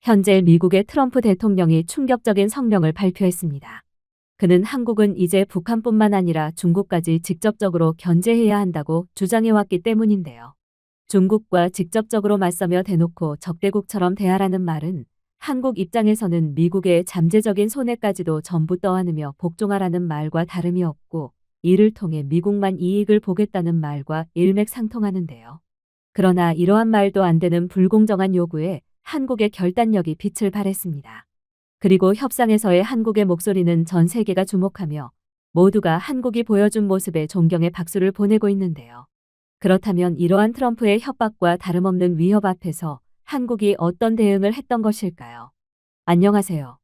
현재 미국의 트럼프 대통령이 충격적인 성명을 발표했습니다. 그는 한국은 이제 북한뿐만 아니라 중국까지 직접적으로 견제해야 한다고 주장해왔기 때문인데요. 중국과 직접적으로 맞서며 대놓고 적대국처럼 대하라는 말은 한국 입장에서는 미국의 잠재적인 손해까지도 전부 떠안으며 복종하라는 말과 다름이 없고, 이를 통해 미국만 이익을 보겠다는 말과 일맥상통하는데요. 그러나 이러한 말도 안 되는 불공정한 요구에 한국의 결단력이 빛을 발했습니다. 그리고 협상에서의 한국의 목소리는 전 세계가 주목하며 모두가 한국이 보여준 모습에 존경의 박수를 보내고 있는데요. 그렇다면 이러한 트럼프의 협박과 다름없는 위협 앞에서 한국이 어떤 대응을 했던 것일까요? 안녕하세요.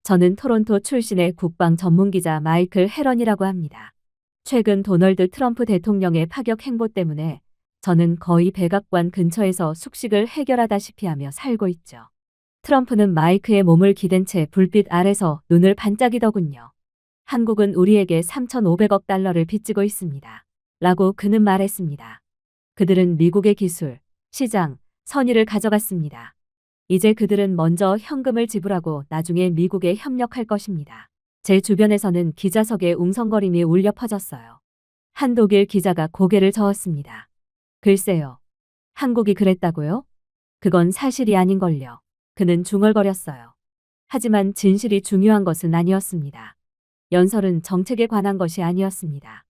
저는 토론토 출신의 국방 전문기자 마이클 헤런이라고 합니다. 최근 도널드 트럼프 대통령의 파격 행보 때문에 저는 거의 백악관 근처에서 숙식을 해결하다시피 하며 살고 있죠. 트럼프는 마이크에 몸을 기댄 채 불빛 아래서 눈을 반짝이더군요. 한국은 우리에게 3,500억 달러를 빚지고 있습니다. 라고 그는 말했습니다. 그들은 미국의 기술, 시장, 선의를 가져갔습니다. 이제 그들은 먼저 현금을 지불하고 나중에 미국에 협력할 것입니다. 제 주변에서는 기자석에 웅성거림이 울려 퍼졌어요. 한 독일 기자가 고개를 저었습니다. 글쎄요. 한국이 그랬다고요? 그건 사실이 아닌걸요. 그는 중얼거렸어요. 하지만 진실이 중요한 것은 아니었습니다. 연설은 정책에 관한 것이 아니었습니다.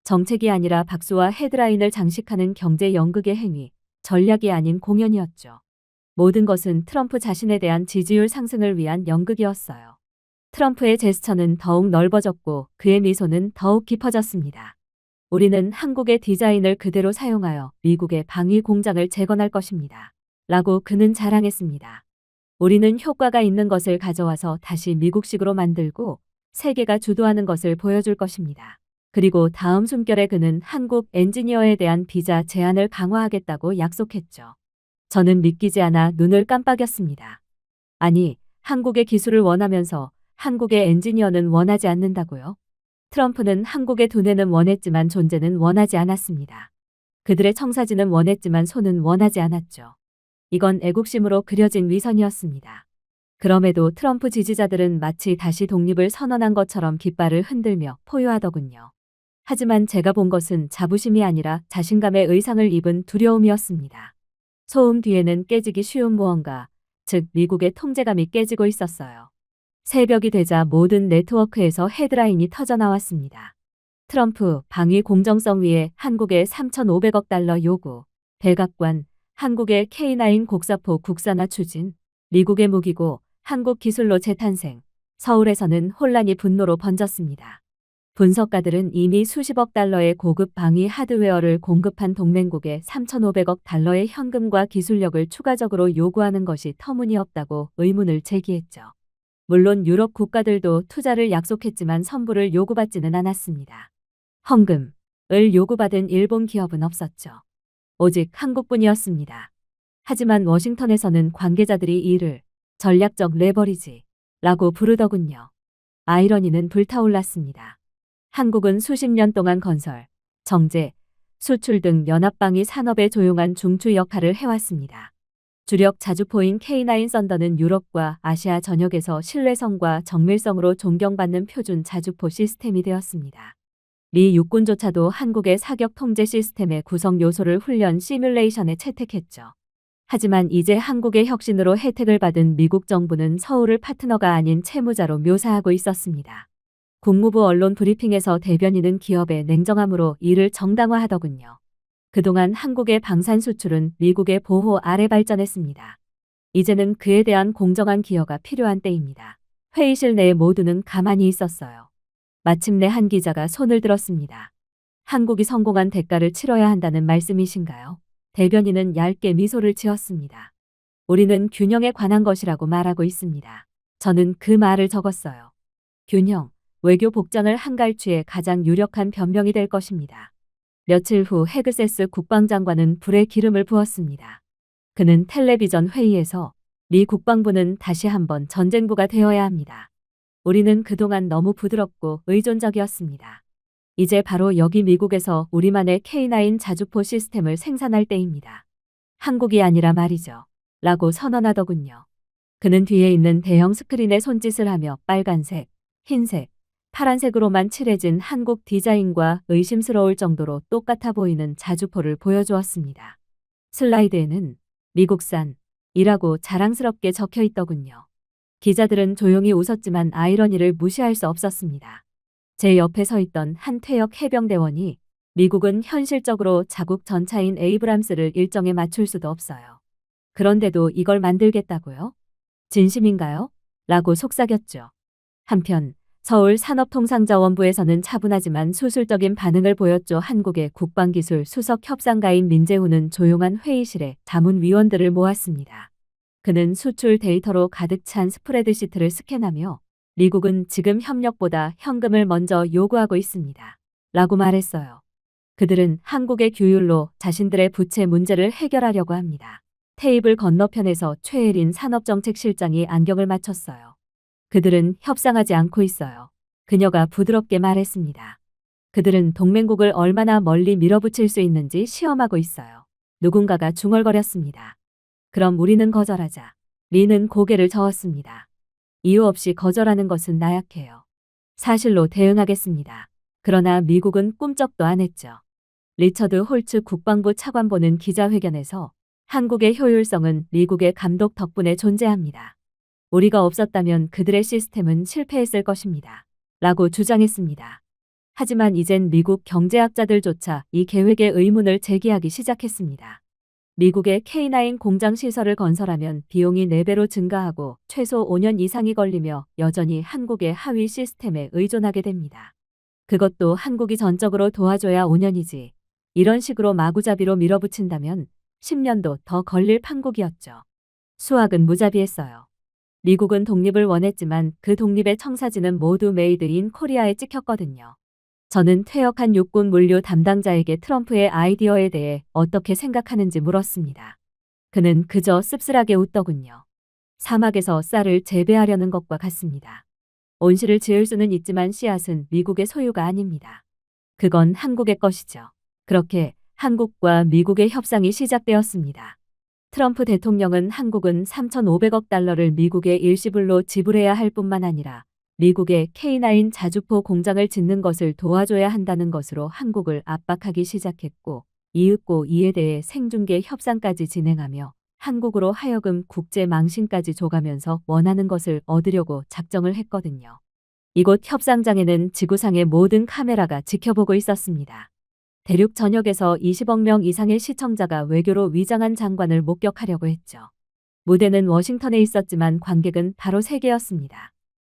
정책이 아니라 박수와 헤드라인을 장식하는 경제 연극의 행위, 전략이 아닌 공연이었죠. 모든 것은 트럼프 자신에 대한 지지율 상승을 위한 연극이었어요. 트럼프의 제스처는 더욱 넓어졌고 그의 미소는 더욱 깊어졌습니다. 우리는 한국의 디자인을 그대로 사용하여 미국의 방위 공장을 재건할 것입니다. 라고 그는 자랑했습니다. 우리는 효과가 있는 것을 가져와서 다시 미국식으로 만들고 세계가 주도하는 것을 보여줄 것입니다. 그리고 다음 숨결에 그는 한국 엔지니어에 대한 비자 제한을 강화하겠다고 약속했죠. 저는 믿기지 않아 눈을 깜빡였습니다. 아니, 한국의 기술을 원하면서 한국의 엔지니어는 원하지 않는다고요? 트럼프는 한국의 두뇌는 원했지만 존재는 원하지 않았습니다. 그들의 청사진은 원했지만 손은 원하지 않았죠. 이건 애국심으로 그려진 위선이었습니다. 그럼에도 트럼프 지지자들은 마치 다시 독립을 선언한 것처럼 깃발을 흔들며 포효하더군요. 하지만 제가 본 것은 자부심이 아니라 자신감의 의상을 입은 두려움이었습니다. 소음 뒤에는 깨지기 쉬운 무언가, 즉 미국의 통제감이 깨지고 있었어요. 새벽이 되자 모든 네트워크에서 헤드라인이 터져나왔습니다. 트럼프 방위 공정성 위에 한국의 3,500억 달러 요구, 백악관, 한국의 K9 곡사포 국산화 추진, 미국의 무기고 한국 기술로 재탄생, 서울에서는 혼란이 분노로 번졌습니다. 분석가들은 이미 수십억 달러의 고급 방위 하드웨어를 공급한 동맹국에 3,500억 달러의 현금과 기술력을 추가적으로 요구하는 것이 터무니없다고 의문을 제기했죠. 물론 유럽 국가들도 투자를 약속했지만 선불을 요구받지는 않았습니다. 헌금을 요구받은 일본 기업은 없었죠. 오직 한국뿐이었습니다. 하지만 워싱턴에서는 관계자들이 이를 전략적 레버리지라고 부르더군요. 아이러니는 불타올랐습니다. 한국은 수십 년 동안 건설, 정제, 수출 등 연합방위 산업의 조용한 중추 역할을 해왔습니다. 주력 자주포인 K9 썬더는 유럽과 아시아 전역에서 신뢰성과 정밀성으로 존경받는 표준 자주포 시스템이 되었습니다. 미 육군조차도 한국의 사격 통제 시스템의 구성 요소를 훈련 시뮬레이션에 채택했죠. 하지만 이제 한국의 혁신으로 혜택을 받은 미국 정부는 서울을 파트너가 아닌 채무자로 묘사하고 있었습니다. 국무부 언론 브리핑에서 대변인은 기업의 냉정함으로 이를 정당화하더군요. 그동안 한국의 방산 수출은 미국의 보호 아래 발전했습니다. 이제는 그에 대한 공정한 기여가 필요한 때입니다. 회의실 내 모두는 가만히 있었어요. 마침내 한 기자가 손을 들었습니다. 한국이 성공한 대가를 치러야 한다는 말씀이신가요? 대변인은 얇게 미소를 지었습니다. 우리는 균형에 관한 것이라고 말하고 있습니다. 저는 그 말을 적었어요. 균형, 외교 복장을 한갈취의 가장 유력한 변명이 될 것입니다. 며칠 후 헤그세스 국방장관은 불에 기름을 부었습니다. 그는 텔레비전 회의에서 미 국방부는 다시 한번 전쟁부가 되어야 합니다. 우리는 그동안 너무 부드럽고 의존적이었습니다. 이제 바로 여기 미국에서 우리만의 K9 자주포 시스템을 생산할 때입니다. 한국이 아니라 말이죠. 라고 선언하더군요. 그는 뒤에 있는 대형 스크린에 손짓을 하며 빨간색, 흰색, 파란색으로만 칠해진 한국 디자인과 의심스러울 정도로 똑같아 보이는 자주포를 보여주었습니다. 슬라이드에는 미국산이라고 자랑스럽게 적혀 있더군요. 기자들은 조용히 웃었지만 아이러니를 무시할 수 없었습니다. 제 옆에 서 있던 한 퇴역 해병대원이 미국은 현실적으로 자국 전차인 에이브람스를 일정에 맞출 수도 없어요. 그런데도 이걸 만들겠다고요? 진심인가요? 라고 속삭였죠. 한편 서울 산업통상자원부에서는 차분하지만 수술적인 반응을 보였죠. 한국의 국방기술 수석 협상가인 민재훈은 조용한 회의실에 자문위원들을 모았습니다. 그는 수출 데이터로 가득 찬 스프레드시트를 스캔하며 미국은 지금 협력보다 현금을 먼저 요구하고 있습니다. 라고 말했어요. 그들은 한국의 규율로 자신들의 부채 문제를 해결하려고 합니다. 테이블 건너편에서 최혜린 산업정책실장이 안경을 맞췄어요. 그들은 협상하지 않고 있어요. 그녀가 부드럽게 말했습니다. 그들은 동맹국을 얼마나 멀리 밀어붙일 수 있는지 시험하고 있어요. 누군가가 중얼거렸습니다. 그럼 우리는 거절하자. 리는 고개를 저었습니다. 이유 없이 거절하는 것은 나약해요. 사실로 대응하겠습니다. 그러나 미국은 꿈쩍도 안 했죠. 리처드 홀츠 국방부 차관보는 기자회견에서 한국의 효율성은 미국의 감독 덕분에 존재합니다. 우리가 없었다면 그들의 시스템은 실패했을 것입니다. 라고 주장했습니다. 하지만 이젠 미국 경제학자들조차 이 계획에 의문을 제기하기 시작했습니다. 미국의 K9 공장 시설을 건설하면 비용이 4배로 증가하고 최소 5년 이상이 걸리며 여전히 한국의 하위 시스템에 의존하게 됩니다. 그것도 한국이 전적으로 도와줘야 5년이지. 이런 식으로 마구잡이로 밀어붙인다면 10년도 더 걸릴 판국이었죠. 수학은 무자비했어요. 미국은 독립을 원했지만 그 독립의 청사진은 모두 메이드 인 코리아에 찍혔거든요. 저는 퇴역한 육군 물류 담당자에게 트럼프의 아이디어에 대해 어떻게 생각하는지 물었습니다. 그는 그저 씁쓸하게 웃더군요. 사막에서 쌀을 재배하려는 것과 같습니다. 온실을 지을 수는 있지만 씨앗은 미국의 소유가 아닙니다. 그건 한국의 것이죠. 그렇게 한국과 미국의 협상이 시작되었습니다. 트럼프 대통령은 한국은 3,500억 달러를 미국에 일시불로 지불해야 할 뿐만 아니라 미국의 K9 자주포 공장을 짓는 것을 도와줘야 한다는 것으로 한국을 압박하기 시작했고 이윽고 이에 대해 생중계 협상까지 진행하며 한국으로 하여금 국제 망신까지 줘가면서 원하는 것을 얻으려고 작정을 했거든요. 이곳 협상장에는 지구상의 모든 카메라가 지켜보고 있었습니다. 대륙 전역에서 20억 명 이상의 시청자가 외교로 위장한 장관을 목격하려고 했죠. 무대는 워싱턴에 있었지만 관객은 바로 3개였습니다.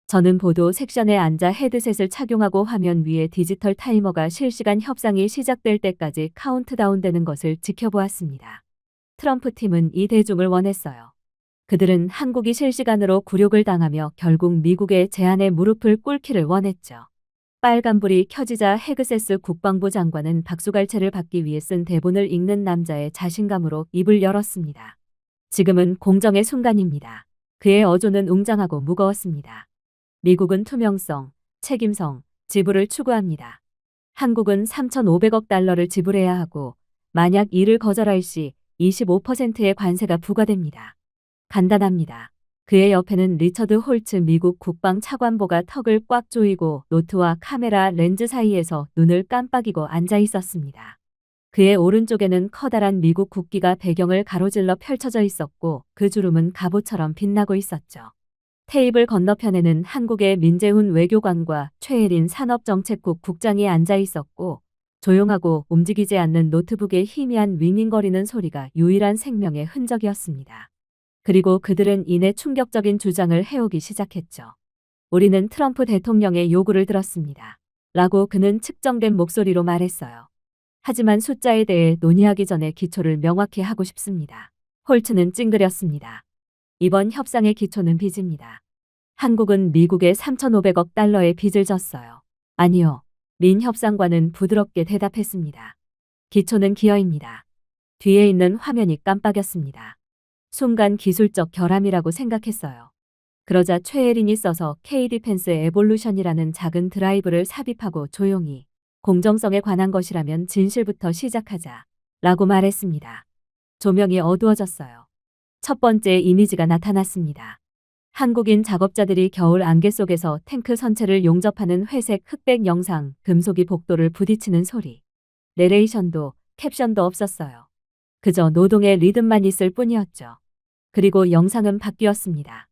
저는 보도 섹션에 앉아 헤드셋을 착용하고 화면 위에 디지털 타이머가 실시간 협상이 시작될 때까지 카운트다운되는 것을 지켜보았습니다. 트럼프 팀은 이 대중을 원했어요. 그들은 한국이 실시간으로 굴욕을 당하며 결국 미국의 제안에 무릎을 꿇기를 원했죠. 빨간불이 켜지자 헤그세스 국방부 장관은 박수갈채를 받기 위해 쓴 대본을 읽는 남자의 자신감으로 입을 열었습니다. 지금은 공정의 순간입니다. 그의 어조는 웅장하고 무거웠습니다. 미국은 투명성, 책임성, 지불을 추구합니다. 한국은 3,500억 달러를 지불해야 하고 만약 이를 거절할 시 25%의 관세가 부과됩니다. 간단합니다. 그의 옆에는 리처드 홀츠 미국 국방 차관보가 턱을 꽉 조이고 노트와 카메라 렌즈 사이에서 눈을 깜빡이고 앉아 있었습니다. 그의 오른쪽에는 커다란 미국 국기가 배경을 가로질러 펼쳐져 있었고 그 주름은 갑옷처럼 빛나고 있었죠. 테이블 건너편에는 한국의 민재훈 외교관과 최혜린 산업정책국 국장이 앉아 있었고 조용하고 움직이지 않는 노트북의 희미한 윙윙거리는 소리가 유일한 생명의 흔적이었습니다. 그리고 그들은 이내 충격적인 주장을 해오기 시작했죠. 우리는 트럼프 대통령의 요구를 들었습니다. 라고 그는 측정된 목소리로 말했어요. 하지만 숫자에 대해 논의하기 전에 기초를 명확히 하고 싶습니다. 홀츠는 찡그렸습니다. 이번 협상의 기초는 빚입니다. 한국은 미국에 3,500억 달러의 빚을 졌어요. 아니요. 민 협상관은 부드럽게 대답했습니다. 기초는 기여입니다. 뒤에 있는 화면이 깜빡였습니다. 순간 기술적 결함이라고 생각했어요. 그러자 최혜린이 써서 K-디펜스 에볼루션이라는 작은 드라이브를 삽입하고 조용히 공정성에 관한 것이라면 진실부터 시작하자 라고 말했습니다. 조명이 어두워졌어요. 첫 번째 이미지가 나타났습니다. 한국인 작업자들이 겨울 안개 속에서 탱크 선체를 용접하는 회색 흑백 영상, 금속이 복도를 부딪히는 소리. 내레이션도 캡션도 없었어요. 그저 노동의 리듬만 있을 뿐이었죠. 그리고 영상은 바뀌었습니다.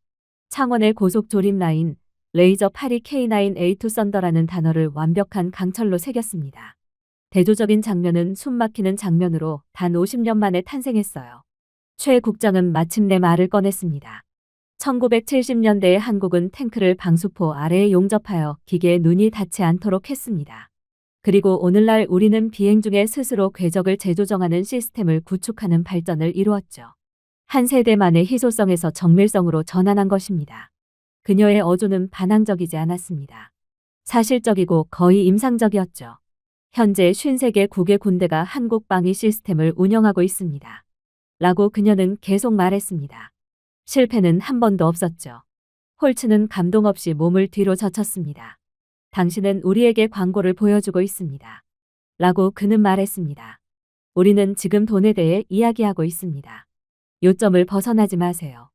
창원의 고속 조립 라인, 레이저 파리 K9A2 썬더라는 단어를 완벽한 강철로 새겼습니다. 대조적인 장면은 숨막히는 장면으로 단 50년 만에 탄생했어요. 최 국장은 마침내 말을 꺼냈습니다. 1970년대에 한국은 탱크를 방수포 아래에 용접하여 기계에 눈이 닿지 않도록 했습니다. 그리고 오늘날 우리는 비행 중에 스스로 궤적을 재조정하는 시스템을 구축하는 발전을 이루었죠. 한 세대만의 희소성에서 정밀성으로 전환한 것입니다. 그녀의 어조는 반항적이지 않았습니다. 사실적이고 거의 임상적이었죠. 현재 53개 국의 군대가 한국 방위 시스템을 운영하고 있습니다. 라고 그녀는 계속 말했습니다. 실패는 한 번도 없었죠. 홀츠는 감동 없이 몸을 뒤로 젖혔습니다. 당신은 우리에게 광고를 보여주고 있습니다. 라고 그는 말했습니다. 우리는 지금 돈에 대해 이야기하고 있습니다. 요점을 벗어나지 마세요.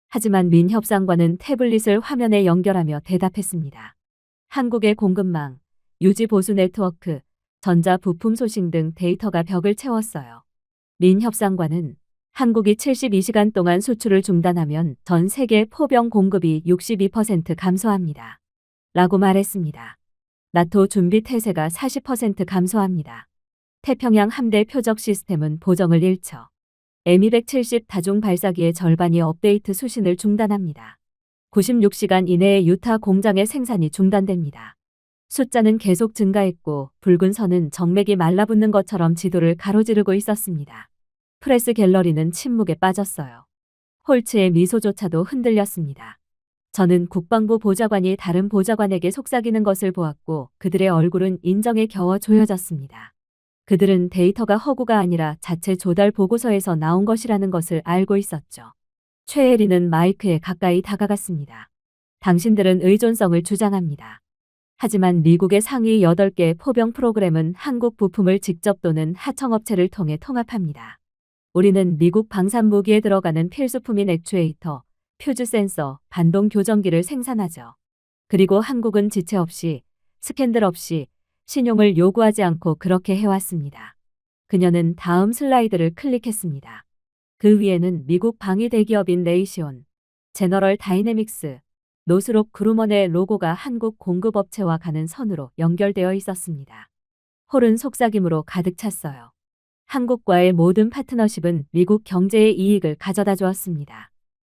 하지만 민 협상관은 태블릿을 화면에 연결하며 대답했습니다. 한국의 공급망, 유지 보수 네트워크, 전자 부품 소싱 등 데이터가 벽을 채웠어요. 민 협상관은 한국이 72시간 동안 수출을 중단하면 전 세계 포병 공급이 62% 감소합니다. 라고 말했습니다. 나토 준비 태세가 40% 감소합니다. 태평양 함대 표적 시스템은 보정을 잃죠. M270 다중 발사기의 절반이 업데이트 수신을 중단합니다. 96시간 이내에 유타 공장의 생산이 중단됩니다. 숫자는 계속 증가했고 붉은 선은 정맥이 말라붙는 것처럼 지도를 가로지르고 있었습니다. 프레스 갤러리는 침묵에 빠졌어요. 홀츠의 미소조차도 흔들렸습니다. 저는 국방부 보좌관이 다른 보좌관에게 속삭이는 것을 보았고 그들의 얼굴은 인정에 겨워 조여졌습니다. 그들은 데이터가 허구가 아니라 자체 조달 보고서에서 나온 것이라는 것을 알고 있었죠. 최혜리는 마이크에 가까이 다가갔습니다. 당신들은 의존성을 주장합니다. 하지만 미국의 상위 8개 포병 프로그램은 한국 부품을 직접 또는 하청업체를 통해 통합합니다. 우리는 미국 방산 무기에 들어가는 필수품인 액추에이터, 퓨즈 센서, 반동 교정기를 생산하죠. 그리고 한국은 지체 없이, 스캔들 없이, 신용을 요구하지 않고 그렇게 해왔습니다. 그녀는 다음 슬라이드를 클릭했습니다. 그 위에는 미국 방위 대기업인 레이시온, 제너럴 다이내믹스, 노스롭 그루먼의 로고가 한국 공급업체와 가는 선으로 연결되어 있었습니다. 홀은 속삭임으로 가득 찼어요. 한국과의 모든 파트너십은 미국 경제의 이익을 가져다 주었습니다.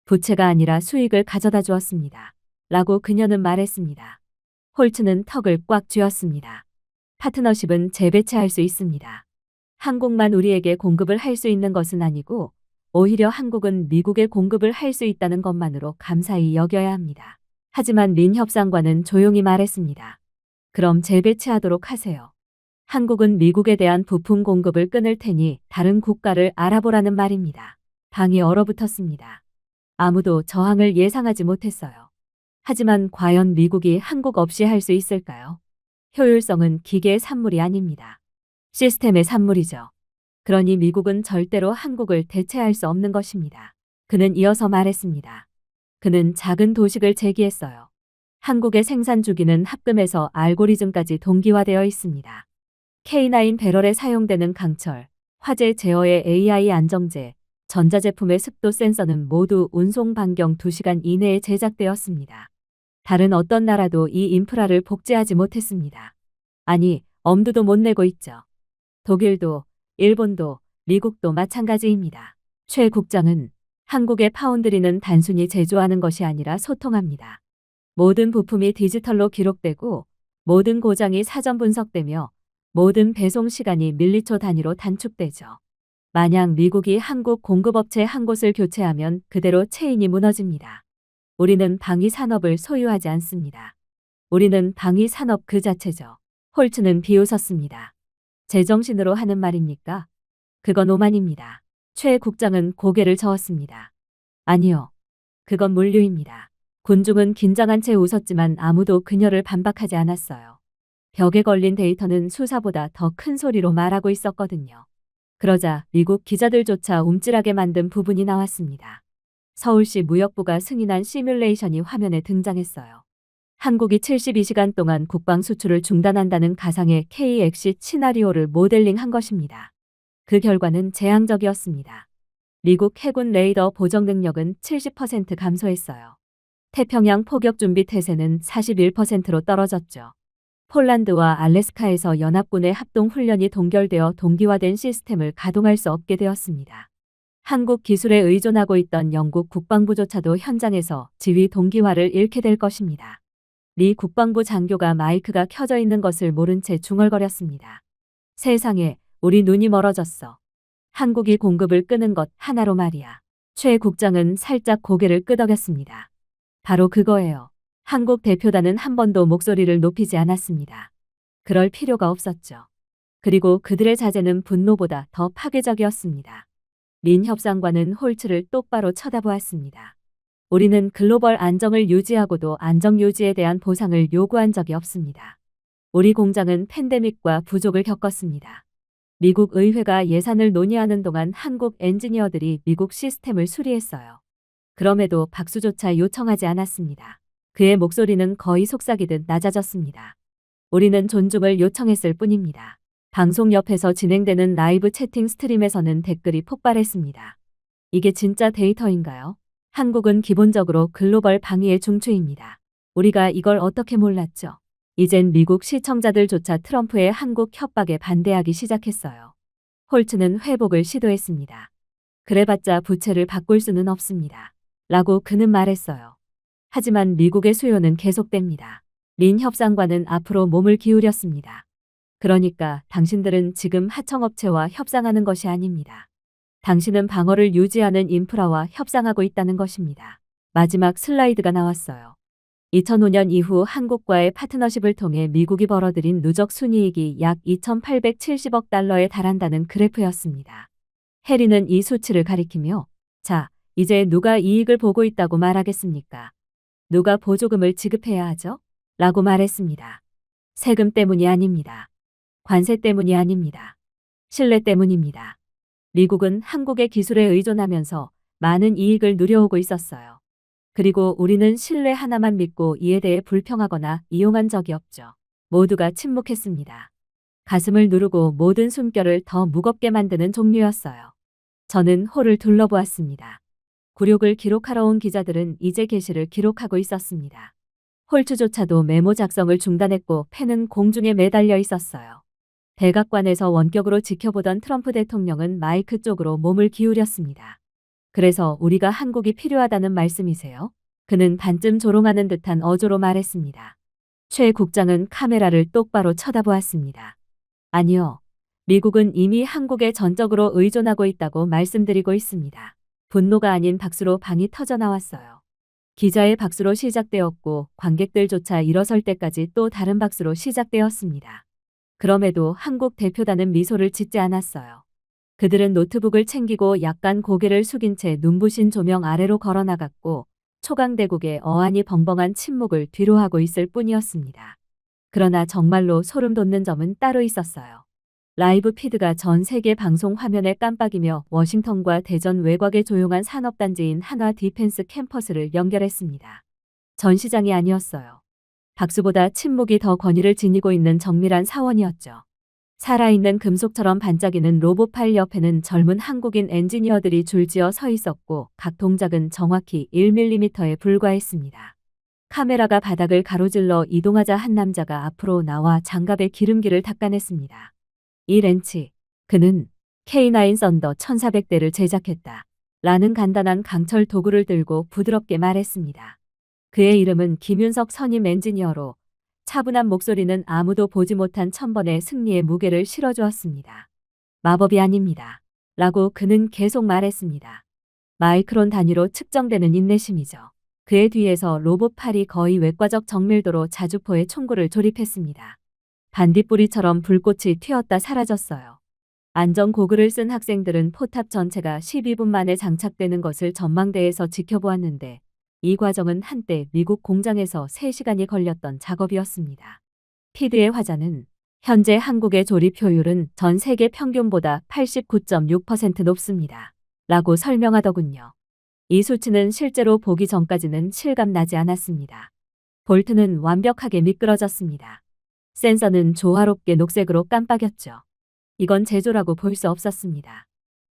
부채가 아니라 수익을 가져다 주었습니다. 라고 그녀는 말했습니다. 홀츠는 턱을 꽉 쥐었습니다. 파트너십은 재배치할 수 있습니다. 한국만 우리에게 공급을 할 수 있는 것은 아니고 오히려 한국은 미국에 공급을 할 수 있다는 것만으로 감사히 여겨야 합니다. 하지만 민 협상관은 조용히 말했습니다. 그럼 재배치하도록 하세요. 한국은 미국에 대한 부품 공급을 끊을 테니 다른 국가를 알아보라는 말입니다. 방이 얼어붙었습니다. 아무도 저항을 예상하지 못했어요. 하지만 과연 미국이 한국 없이 할 수 있을까요? 효율성은 기계의 산물이 아닙니다. 시스템의 산물이죠. 그러니 미국은 절대로 한국을 대체할 수 없는 것입니다. 그는 이어서 말했습니다. 그는 작은 도식을 제기했어요. 한국의 생산 주기는 합금에서 알고리즘까지 동기화되어 있습니다. K9 배럴에 사용되는 강철, 화재 제어의 AI 안정제, 전자제품의 습도 센서는 모두 운송 반경 2시간 이내에 제작되었습니다. 다른 어떤 나라도 이 인프라를 복제하지 못했습니다. 아니, 엄두도 못 내고 있죠. 독일도, 일본도, 미국도 마찬가지입니다. 최 국장은 한국의 파운드리는 단순히 제조하는 것이 아니라 소통합니다. 모든 부품이 디지털로 기록되고 모든 고장이 사전 분석되며 모든 배송 시간이 밀리초 단위로 단축되죠. 만약 미국이 한국 공급업체 한 곳을 교체하면 그대로 체인이 무너집니다. 우리는 방위 산업을 소유하지 않습니다. 우리는 방위 산업 그 자체죠. 홀츠는 비웃었습니다. 제정신으로 하는 말입니까? 그건 오만입니다. 최 국장은 고개를 저었습니다. 아니요. 그건 물류입니다. 군중은 긴장한 채 웃었지만 아무도 그녀를 반박하지 않았어요. 벽에 걸린 데이터는 수사보다 더 큰 소리로 말하고 있었거든요. 그러자 미국 기자들조차 움찔하게 만든 부분이 나왔습니다. 서울시 무역부가 승인한 시뮬레이션이 화면에 등장했어요. 한국이 72시간 동안 국방 수출을 중단한다는 가상의 K-엑시 시나리오를 모델링한 것입니다. 그 결과는 재앙적이었습니다. 미국 해군 레이더 보정 능력은 70% 감소했어요. 태평양 포격 준비 태세는 41%로 떨어졌죠. 폴란드와 알래스카에서 연합군의 합동 훈련이 동결되어 동기화된 시스템을 가동할 수 없게 되었습니다. 한국 기술에 의존하고 있던 영국 국방부조차도 현장에서 지휘 동기화를 잃게 될 것입니다. 미 국방부 장교가 마이크가 켜져 있는 것을 모른 채 중얼거렸습니다. 세상에, 우리 눈이 멀어졌어. 한국이 공급을 끄는 것 하나로 말이야. 최 국장은 살짝 고개를 끄덕였습니다. 바로 그거예요. 한국 대표단은 한 번도 목소리를 높이지 않았습니다. 그럴 필요가 없었죠. 그리고 그들의 자제는 분노보다 더 파괴적이었습니다. 린 협상관은 홀츠를 똑바로 쳐다보았습니다. 우리는 글로벌 안정을 유지하고도 안정 유지에 대한 보상을 요구한 적이 없습니다. 우리 공장은 팬데믹과 부족을 겪었습니다. 미국 의회가 예산을 논의하는 동안 한국 엔지니어들이 미국 시스템을 수리했어요. 그럼에도 박수조차 요청하지 않았습니다. 그의 목소리는 거의 속삭이듯 낮아졌습니다. 우리는 존중을 요청했을 뿐입니다. 방송 옆에서 진행되는 라이브 채팅 스트림에서는 댓글이 폭발했습니다. 이게 진짜 데이터인가요? 한국은 기본적으로 글로벌 방위의 중추입니다. 우리가 이걸 어떻게 몰랐죠? 이젠 미국 시청자들조차 트럼프의 한국 협박에 반대하기 시작했어요. 홀츠는 회복을 시도했습니다. 그래봤자 부채를 바꿀 수는 없습니다. 라고 그는 말했어요. 하지만 미국의 수요는 계속됩니다. 린 협상관은 앞으로 몸을 기울였습니다. 그러니까 당신들은 지금 하청업체와 협상하는 것이 아닙니다. 당신은 방어를 유지하는 인프라와 협상하고 있다는 것입니다. 마지막 슬라이드가 나왔어요. 2005년 이후 한국과의 파트너십을 통해 미국이 벌어들인 누적 순이익이 약 2,870억 달러에 달한다는 그래프였습니다. 해리는 이 수치를 가리키며 자, 이제 누가 이익을 보고 있다고 말하겠습니까? 누가 보조금을 지급해야 하죠? 라고 말했습니다. 세금 때문이 아닙니다. 관세 때문이 아닙니다. 신뢰 때문입니다. 미국은 한국의 기술에 의존하면서 많은 이익을 누려오고 있었어요. 그리고 우리는 신뢰 하나만 믿고 이에 대해 불평하거나 이용한 적이 없죠. 모두가 침묵했습니다. 가슴을 누르고 모든 숨결을 더 무겁게 만드는 종류였어요. 저는 홀을 둘러보았습니다. 굴욕을 기록하러 온 기자들은 이제 게시를 기록하고 있었습니다. 홀츠조차도 메모 작성을 중단했고 펜은 공중에 매달려 있었어요. 백악관에서 원격으로 지켜보던 트럼프 대통령은 마이크 쪽으로 몸을 기울였습니다. 그래서 우리가 한국이 필요하다는 말씀이세요? 그는 반쯤 조롱하는 듯한 어조로 말했습니다. 최 국장은 카메라를 똑바로 쳐다보았습니다. 아니요. 미국은 이미 한국에 전적으로 의존하고 있다고 말씀드리고 있습니다. 분노가 아닌 박수로 방이 터져 나왔어요. 기자의 박수로 시작되었고 관객들조차 일어설 때까지 또 다른 박수로 시작되었습니다. 그럼에도 한국 대표단은 미소를 짓지 않았어요. 그들은 노트북을 챙기고 약간 고개를 숙인 채 눈부신 조명 아래로 걸어나갔고 초강대국의 어안이 벙벙한 침묵을 뒤로하고 있을 뿐이었습니다. 그러나 정말로 소름 돋는 점은 따로 있었어요. 라이브 피드가 전 세계 방송 화면에 깜빡이며 워싱턴과 대전 외곽의 조용한 산업단지인 한화 디펜스 캠퍼스를 연결했습니다. 전시장이 아니었어요. 박수보다 침묵이 더 권위를 지니고 있는 정밀한 사원이었죠. 살아있는 금속처럼 반짝이는 로봇팔 옆에는 젊은 한국인 엔지니어들이 줄지어 서 있었고 각 동작은 정확히 1mm에 불과했습니다. 카메라가 바닥을 가로질러 이동하자 한 남자가 앞으로 나와 장갑에 기름기를 닦아냈습니다. 이 렌치, 그는 K9 썬더 1400대를 제작했다. 라는 간단한 강철 도구를 들고 부드럽게 말했습니다. 그의 이름은 김윤석 선임 엔지니어로 차분한 목소리는 아무도 보지 못한 1000번의 승리의 무게를 실어주었습니다. 마법이 아닙니다. 라고 그는 계속 말했습니다. 마이크론 단위로 측정되는 인내심이죠. 그의 뒤에서 로봇팔이 거의 외과적 정밀도로 자주포에 총구를 조립했습니다. 반딧불이처럼 불꽃이 튀었다 사라졌어요. 안전 고글을 쓴 학생들은 포탑 전체가 12분 만에 장착되는 것을 전망대에서 지켜보았는데 이 과정은 한때 미국 공장에서 3시간이 걸렸던 작업이었습니다. 피드의 화자는 현재 한국의 조립 효율은 전 세계 평균보다 89.6% 높습니다. 라고 설명하더군요. 이 수치는 실제로 보기 전까지는 실감나지 않았습니다. 볼트는 완벽하게 미끄러졌습니다. 센서는 조화롭게 녹색으로 깜빡였죠. 이건 제조라고 볼 수 없었습니다.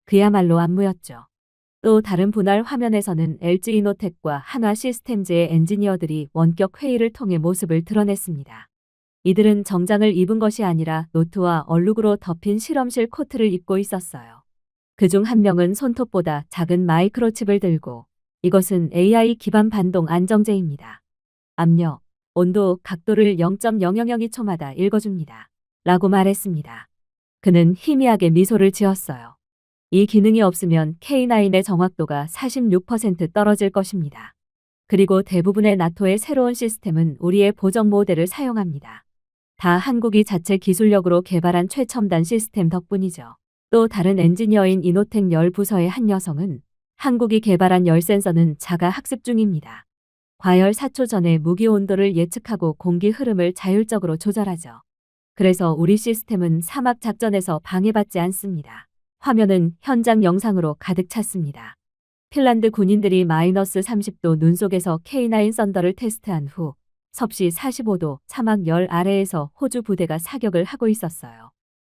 그야말로 안무였죠. 또 다른 분할 화면에서는 LG 이노텍과 한화 시스템즈의 엔지니어들이 원격 회의를 통해 모습을 드러냈습니다. 이들은 정장을 입은 것이 아니라 노트와 얼룩으로 덮인 실험실 코트를 입고 있었어요. 그중 한 명은 손톱보다 작은 마이크로칩을 들고 이것은 AI 기반 반동 안정제입니다. 압력, 온도, 각도를 0.0002초마다 읽어줍니다. 라고 말했습니다. 그는 희미하게 미소를 지었어요. 이 기능이 없으면 K9의 정확도가 46% 떨어질 것입니다. 그리고 대부분의 나토의 새로운 시스템은 우리의 보정 모델을 사용합니다. 다 한국이 자체 기술력으로 개발한 최첨단 시스템 덕분이죠. 또 다른 엔지니어인 이노텍 열 부서의 한 여성은 한국이 개발한 열 센서는 자가 학습 중입니다. 과열 4초 전에 무기 온도를 예측하고 공기 흐름을 자율적으로 조절하죠. 그래서 우리 시스템은 사막 작전에서 방해받지 않습니다. 화면은 현장 영상으로 가득 찼습니다. 핀란드 군인들이 마이너스 30도 눈 속에서 K9 썬더를 테스트한 후 섭씨 45도 사막 열 아래에서 호주 부대가 사격을 하고 있었어요.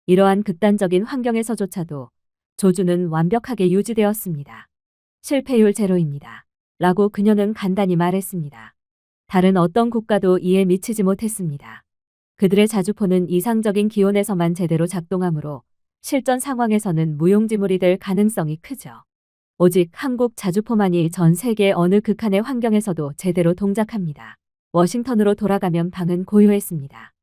이러한 극단적인 환경에서조차도 조주는 완벽하게 유지되었습니다. 실패율 제로입니다. 라고 그녀는 간단히 말했습니다. 다른 어떤 국가도 이에 미치지 못했습니다. 그들의 자주포는 이상적인 기온에서만 제대로 작동하므로 실전 상황에서는 무용지물이 될 가능성이 크죠. 오직 한국 자주포만이 전 세계 어느 극한의 환경에서도 제대로 동작합니다. 워싱턴으로 돌아가면 방은 고요했습니다.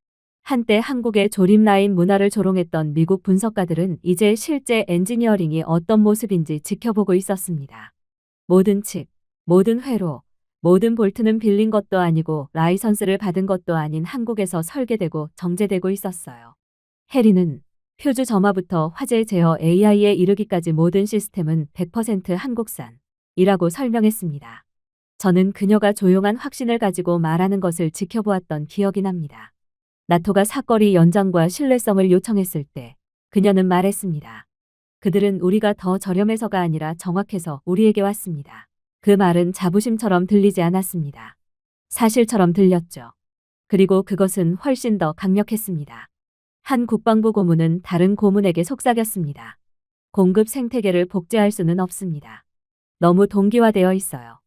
한때 한국의 조립라인 문화를 조롱했던 미국 분석가들은 이제 실제 엔지니어링이 어떤 모습인지 지켜보고 있었습니다. 모든 칩, 모든 회로, 모든 볼트는 빌린 것도 아니고 라이선스를 받은 것도 아닌 한국에서 설계되고 정제되고 있었어요. 해리는 퓨즈 점화부터 화재 제어 AI에 이르기까지 모든 시스템은 100% 한국산이라고 설명했습니다. 저는 그녀가 조용한 확신을 가지고 말하는 것을 지켜보았던 기억이 납니다. 나토가 사거리 연장과 신뢰성을 요청했을 때 그녀는 말했습니다. 그들은 우리가 더 저렴해서가 아니라 정확해서 우리에게 왔습니다. 그 말은 자부심처럼 들리지 않았습니다. 사실처럼 들렸죠. 그리고 그것은 훨씬 더 강력했습니다. 한 국방부 고문은 다른 고문에게 속삭였습니다. 공급 생태계를 복제할 수는 없습니다. 너무 동기화되어 있어요.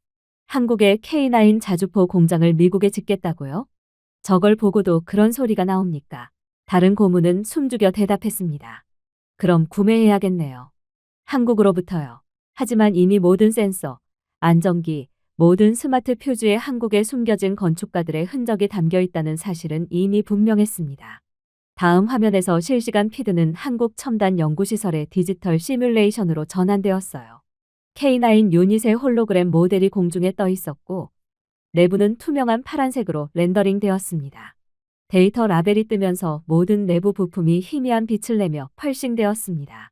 한국의 K9 자주포 공장을 미국에 짓겠다고요? 저걸 보고도 그런 소리가 나옵니까? 다른 고문은 숨죽여 대답했습니다. 그럼 구매해야겠네요. 한국으로부터요. 하지만 이미 모든 센서, 안전기, 모든 스마트 퓨즈에 한국에 숨겨진 건축가들의 흔적이 담겨 있다는 사실은 이미 분명했습니다. 다음 화면에서 실시간 피드는 한국 첨단 연구시설의 디지털 시뮬레이션으로 전환되었어요. K9 유닛의 홀로그램 모델이 공중에 떠 있었고 내부는 투명한 파란색으로 렌더링 되었습니다. 데이터 라벨이 뜨면서 모든 내부 부품이 희미한 빛을 내며 펄싱되었습니다.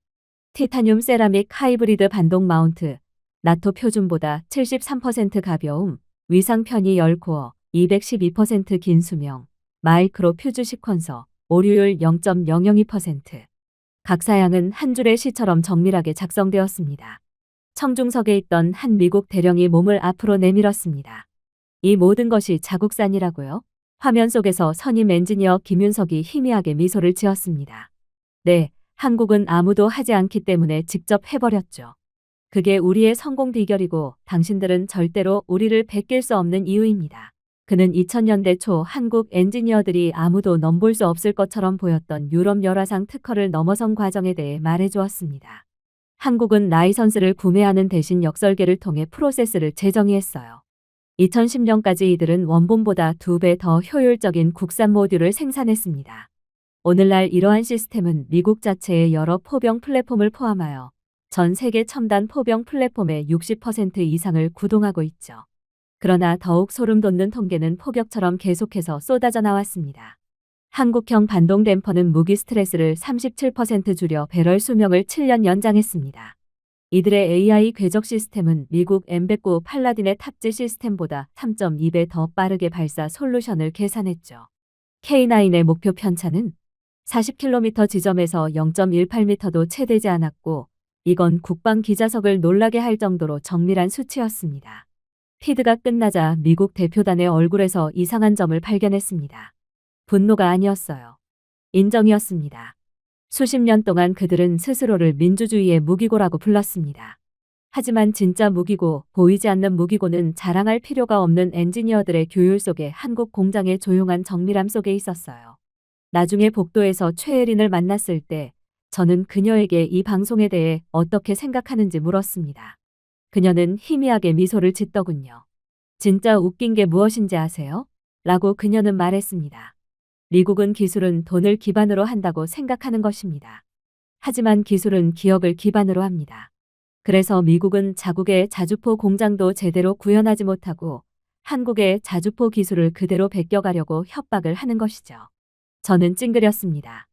티타늄 세라믹 하이브리드 반동 마운트, 나토 표준보다 73% 가벼움, 위상 편의 10코어, 212% 긴 수명, 마이크로 퓨즈 시퀀서, 오류율 0.002%. 각 사양은 한 줄의 시처럼 정밀하게 작성되었습니다. 청중석에 있던 한 미국 대령이 몸을 앞으로 내밀었습니다. 이 모든 것이 자국산이라고요? 화면 속에서 선임 엔지니어 김윤석이 희미하게 미소를 지었습니다. 네, 한국은 아무도 하지 않기 때문에 직접 해버렸죠. 그게 우리의 성공 비결이고 당신들은 절대로 우리를 베낄 수 없는 이유입니다. 그는 2000년대 초 한국 엔지니어들이 아무도 넘볼 수 없을 것처럼 보였던 유럽 열화상 특허를 넘어선 과정에 대해 말해주었습니다. 한국은 라이선스를 구매하는 대신 역설계를 통해 프로세스를 재정의했어요. 2010년까지 이들은 원본보다 2배 더 효율적인 국산 모듈을 생산했습니다. 오늘날 이러한 시스템은 미국 자체의 여러 포병 플랫폼을 포함하여 전 세계 첨단 포병 플랫폼의 60% 이상을 구동하고 있죠. 그러나 더욱 소름 돋는 통계는 폭격처럼 계속해서 쏟아져 나왔습니다. 한국형 반동 댐퍼는 무기 스트레스를 37% 줄여 배럴 수명을 7년 연장했습니다. 이들의 AI 궤적 시스템은 미국 M109 팔라딘의 탑재 시스템보다 3.2배 더 빠르게 발사 솔루션을 계산했죠. K9의 목표 편차는 40km 지점에서 0.18m도 채 되지 않았고 이건 국방 기자석을 놀라게 할 정도로 정밀한 수치였습니다. 피드가 끝나자 미국 대표단의 얼굴에서 이상한 점을 발견했습니다. 분노가 아니었어요. 인정이었습니다. 수십 년 동안 그들은 스스로를 민주주의의 무기고라고 불렀습니다. 하지만 진짜 무기고, 보이지 않는 무기고는 자랑할 필요가 없는 엔지니어들의 교율 속에 한국 공장의 조용한 정밀함 속에 있었어요. 나중에 복도에서 최혜린을 만났을 때 저는 그녀에게 이 방송에 대해 어떻게 생각하는지 물었습니다. 그녀는 희미하게 미소를 짓더군요. 진짜 웃긴 게 무엇인지 아세요? 라고 그녀는 말했습니다. 미국은 기술은 돈을 기반으로 한다고 생각하는 것입니다. 하지만 기술은 기억을 기반으로 합니다. 그래서 미국은 자국의 자주포 공장도 제대로 구현하지 못하고 한국의 자주포 기술을 그대로 베껴가려고 협박을 하는 것이죠. 저는 찡그렸습니다.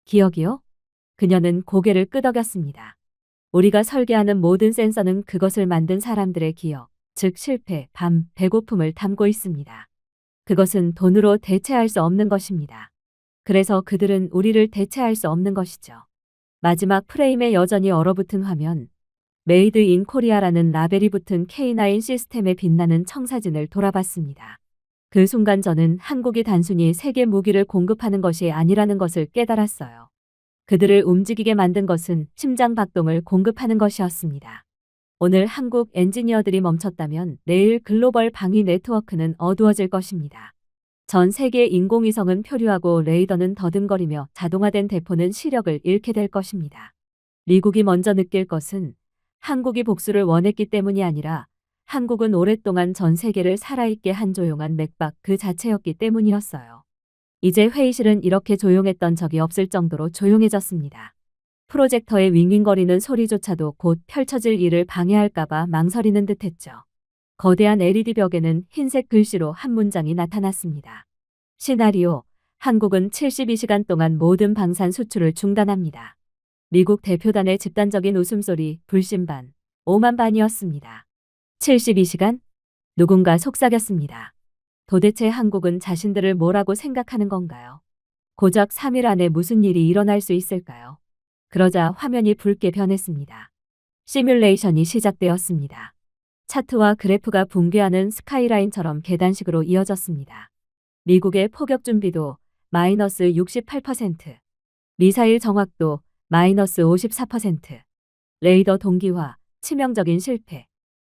기억이요? 그녀는 고개를 끄덕였습니다. 우리가 설계하는 모든 센서는 그것을 만든 사람들의 기억, 즉 실패, 밤, 배고픔을 담고 있습니다. 그것은 돈으로 대체할 수 없는 것입니다. 그래서 그들은 우리를 대체할 수 없는 것이죠. 마지막 프레임에 여전히 얼어붙은 화면, 메이드 인 코리아라는 라벨이 붙은 K9 시스템의 빛나는 청사진을 돌아봤습니다. 그 순간 저는 한국이 단순히 세계 무기를 공급하는 것이 아니라는 것을 깨달았어요. 그들을 움직이게 만든 것은 심장 박동을 공급하는 것이었습니다. 오늘 한국 엔지니어들이 멈췄다면 내일 글로벌 방위 네트워크는 어두워질 것입니다. 전 세계 인공위성은 표류하고 레이더는 더듬거리며 자동화된 대포는 시력을 잃게 될 것입니다. 미국이 먼저 느낄 것은 한국이 복수를 원했기 때문이 아니라 한국은 오랫동안 전 세계를 살아있게 한 조용한 맥박 그 자체였기 때문이었어요. 이제 회의실은 이렇게 조용했던 적이 없을 정도로 조용해졌습니다. 프로젝터의 윙윙거리는 소리조차도 곧 펼쳐질 일을 방해할까봐 망설이는 듯했죠. 거대한 LED 벽에는 흰색 글씨로 한 문장이 나타났습니다. 시나리오, 한국은 72시간 동안 모든 방산 수출을 중단합니다. 미국 대표단의 집단적인 웃음소리, 불신반, 오만반이었습니다. 72시간? 누군가 속삭였습니다. 도대체 한국은 자신들을 뭐라고 생각하는 건가요? 고작 3일 안에 무슨 일이 일어날 수 있을까요? 그러자 화면이 붉게 변했습니다. 시뮬레이션이 시작되었습니다. 차트와 그래프가 붕괴하는 스카이라인처럼 계단식으로 이어졌습니다. 미국의 포격 준비도 마이너스 68%, 미사일 정확도 마이너스 54%, 레이더 동기화, 치명적인 실패.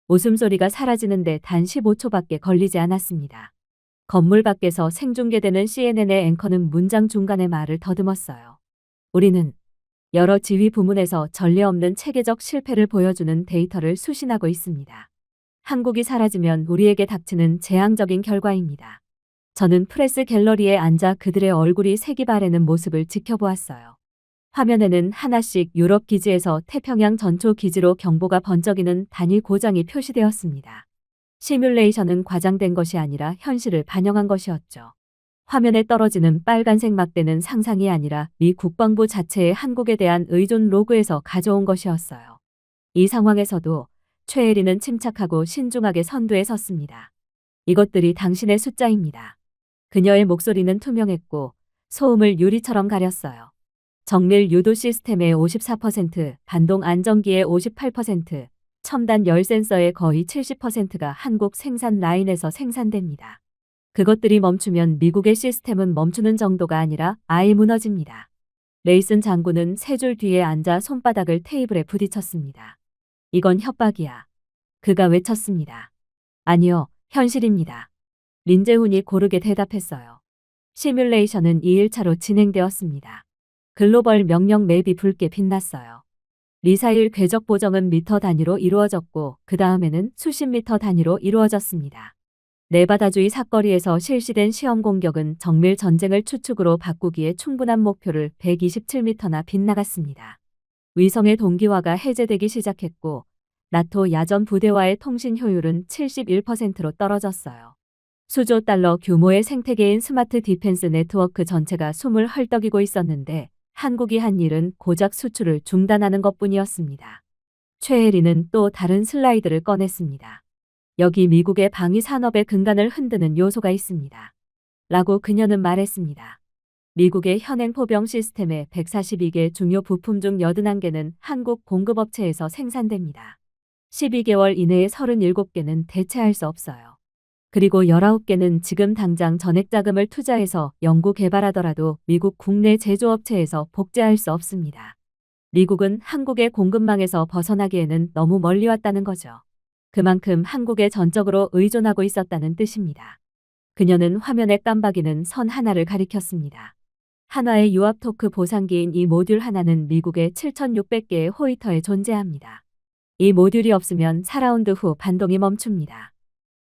웃음소리가 사라지는데 단 15초밖에 걸리지 않았습니다. 건물 밖에서 생중계되는 CNN의 앵커는 문장 중간에 말을 더듬었어요. 우리는 여러 지휘 부문에서 전례 없는 체계적 실패를 보여주는 데이터를 수신하고 있습니다. 한국이 사라지면 우리에게 닥치는 재앙적인 결과입니다. 저는 프레스 갤러리에 앉아 그들의 얼굴이 색이 바래는 모습을 지켜보았어요. 화면에는 하나씩 유럽 기지에서 태평양 전초 기지로 경보가 번쩍이는 단위 고장이 표시되었습니다. 시뮬레이션은 과장된 것이 아니라 현실을 반영한 것이었죠. 화면에 떨어지는 빨간색 막대는 상상이 아니라 미 국방부 자체의 한국에 대한 의존 로그에서 가져온 것이었어요. 이 상황에서도 최혜리는 침착하고 신중하게 선두에 섰습니다. 이것들이 당신의 숫자입니다. 그녀의 목소리는 투명했고 소음을 유리처럼 가렸어요. 정밀 유도 시스템의 54%, 반동 안정기의 58%, 첨단 열 센서의 거의 70%가 한국 생산 라인에서 생산됩니다. 그것들이 멈추면 미국의 시스템은 멈추는 정도가 아니라 아예 무너집니다. 레이슨 장군은 세 줄 뒤에 앉아 손바닥을 테이블에 부딪혔습니다. 이건 협박이야. 그가 외쳤습니다. 아니요, 현실입니다. 린제훈이 고르게 대답했어요. 시뮬레이션은 2일차로 진행되었습니다. 글로벌 명령 맵이 붉게 빛났어요. 미사일 궤적 보정은 미터 단위로 이루어졌고 그 다음에는 수십 미터 단위로 이루어졌습니다. 네바다주의 사거리에서 실시된 시험 공격은 정밀 전쟁을 추측으로 바꾸기에 충분한 목표를 127m나 빗나갔습니다. 위성의 동기화가 해제되기 시작했고 나토 야전 부대와의 통신 효율은 71%로 떨어졌어요. 수조 달러 규모의 생태계인 스마트 디펜스 네트워크 전체가 숨을 헐떡이고 있었는데 한국이 한 일은 고작 수출을 중단하는 것뿐이었습니다. 최혜리는 또 다른 슬라이드를 꺼냈습니다. 여기 미국의 방위 산업의 근간을 흔드는 요소가 있습니다. 라고 그녀는 말했습니다. 미국의 현행 포병 시스템의 142개 중요 부품 중 81개는 한국 공급업체에서 생산됩니다. 12개월 이내에 37개는 대체할 수 없어요. 그리고 19개는 지금 당장 전액 자금을 투자해서 연구 개발하더라도 미국 국내 제조업체에서 복제할 수 없습니다. 미국은 한국의 공급망에서 벗어나기에는 너무 멀리 왔다는 거죠. 그만큼 한국에 전적으로 의존하고 있었다는 뜻입니다. 그녀는 화면에 깜박이는 선 하나를 가리켰습니다. 한화의 유압 토크 보상기인 이 모듈 하나는 미국의 7,600개의 호위터에 존재합니다. 이 모듈이 없으면 4라운드 후 반동이 멈춥니다.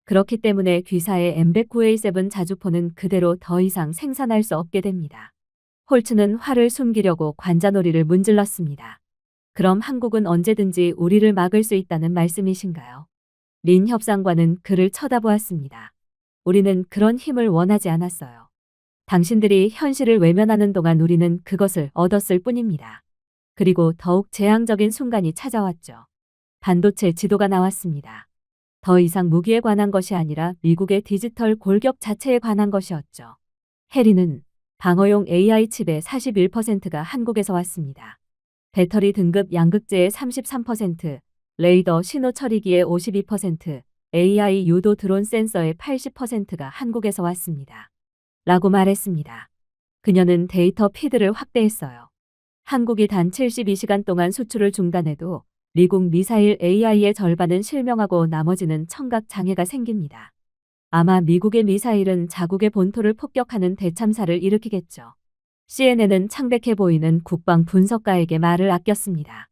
그렇기 때문에 귀사의 M109A7 자주포는 그대로 더 이상 생산할 수 없게 됩니다. 홀츠는 화를 숨기려고 관자놀이를 문질렀습니다. 그럼 한국은 언제든지 우리를 막을 수 있다는 말씀이신가요? 린 협상관은 그를 쳐다보았습니다. 우리는 그런 힘을 원하지 않았어요. 당신들이 현실을 외면하는 동안 우리는 그것을 얻었을 뿐입니다. 그리고 더욱 재앙적인 순간이 찾아왔죠. 반도체 지도가 나왔습니다. 더 이상 무기에 관한 것이 아니라 미국의 디지털 골격 자체에 관한 것이었죠. 해리는 방어용 AI 칩의 41%가 한국에서 왔습니다. 배터리 등급 양극재의 33%, 레이더 신호 처리기의 52%, AI 유도 드론 센서의 80%가 한국에서 왔습니다. 라고 말했습니다. 그녀는 데이터 피드를 확대했어요. 한국이 단 72시간 동안 수출을 중단해도 미국 미사일 AI의 절반은 실명하고 나머지는 청각 장애가 생깁니다. 아마 미국의 미사일은 자국의 본토를 폭격하는 대참사를 일으키겠죠. CNN은 창백해 보이는 국방 분석가에게 말을 아꼈습니다.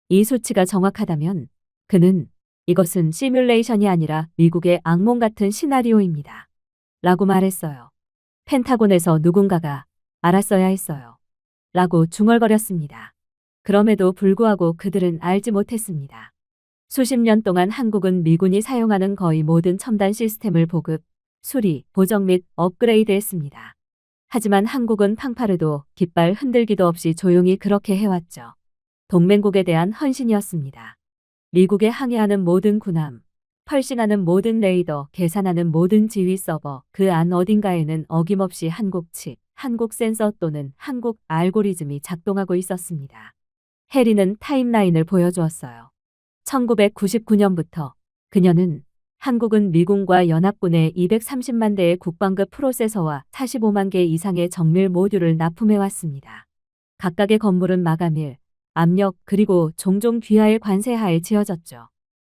이 수치가 정확하다면 그는 이것은 시뮬레이션이 아니라 미국의 악몽 같은 시나리오입니다. 라고 말했어요. 펜타곤에서 누군가가 알았어야 했어요. 라고 중얼거렸습니다. 그럼에도 불구하고 그들은 알지 못했습니다. 수십 년 동안 한국은 미군이 사용하는 거의 모든 첨단 시스템을 보급, 수리, 보정 및 업그레이드했습니다. 하지만 한국은 팡파르도 깃발 흔들기도 없이 조용히 그렇게 해왔죠. 동맹국에 대한 헌신이었습니다. 미국에 항해하는 모든 군함, 펄싱하는 모든 레이더, 계산하는 모든 지휘 서버, 그 안 어딘가에는 어김없이 한국 칩, 한국 센서 또는 한국 알고리즘이 작동하고 있었습니다. 해리는 타임라인을 보여주었어요. 1999년부터 그녀는 한국은 미군과 연합군의 230만 대의 국방급 프로세서와 45만 개 이상의 정밀 모듈을 납품해왔습니다. 각각의 건물은 마감일, 압력 그리고 종종 귀하의 관세하에 지어졌죠.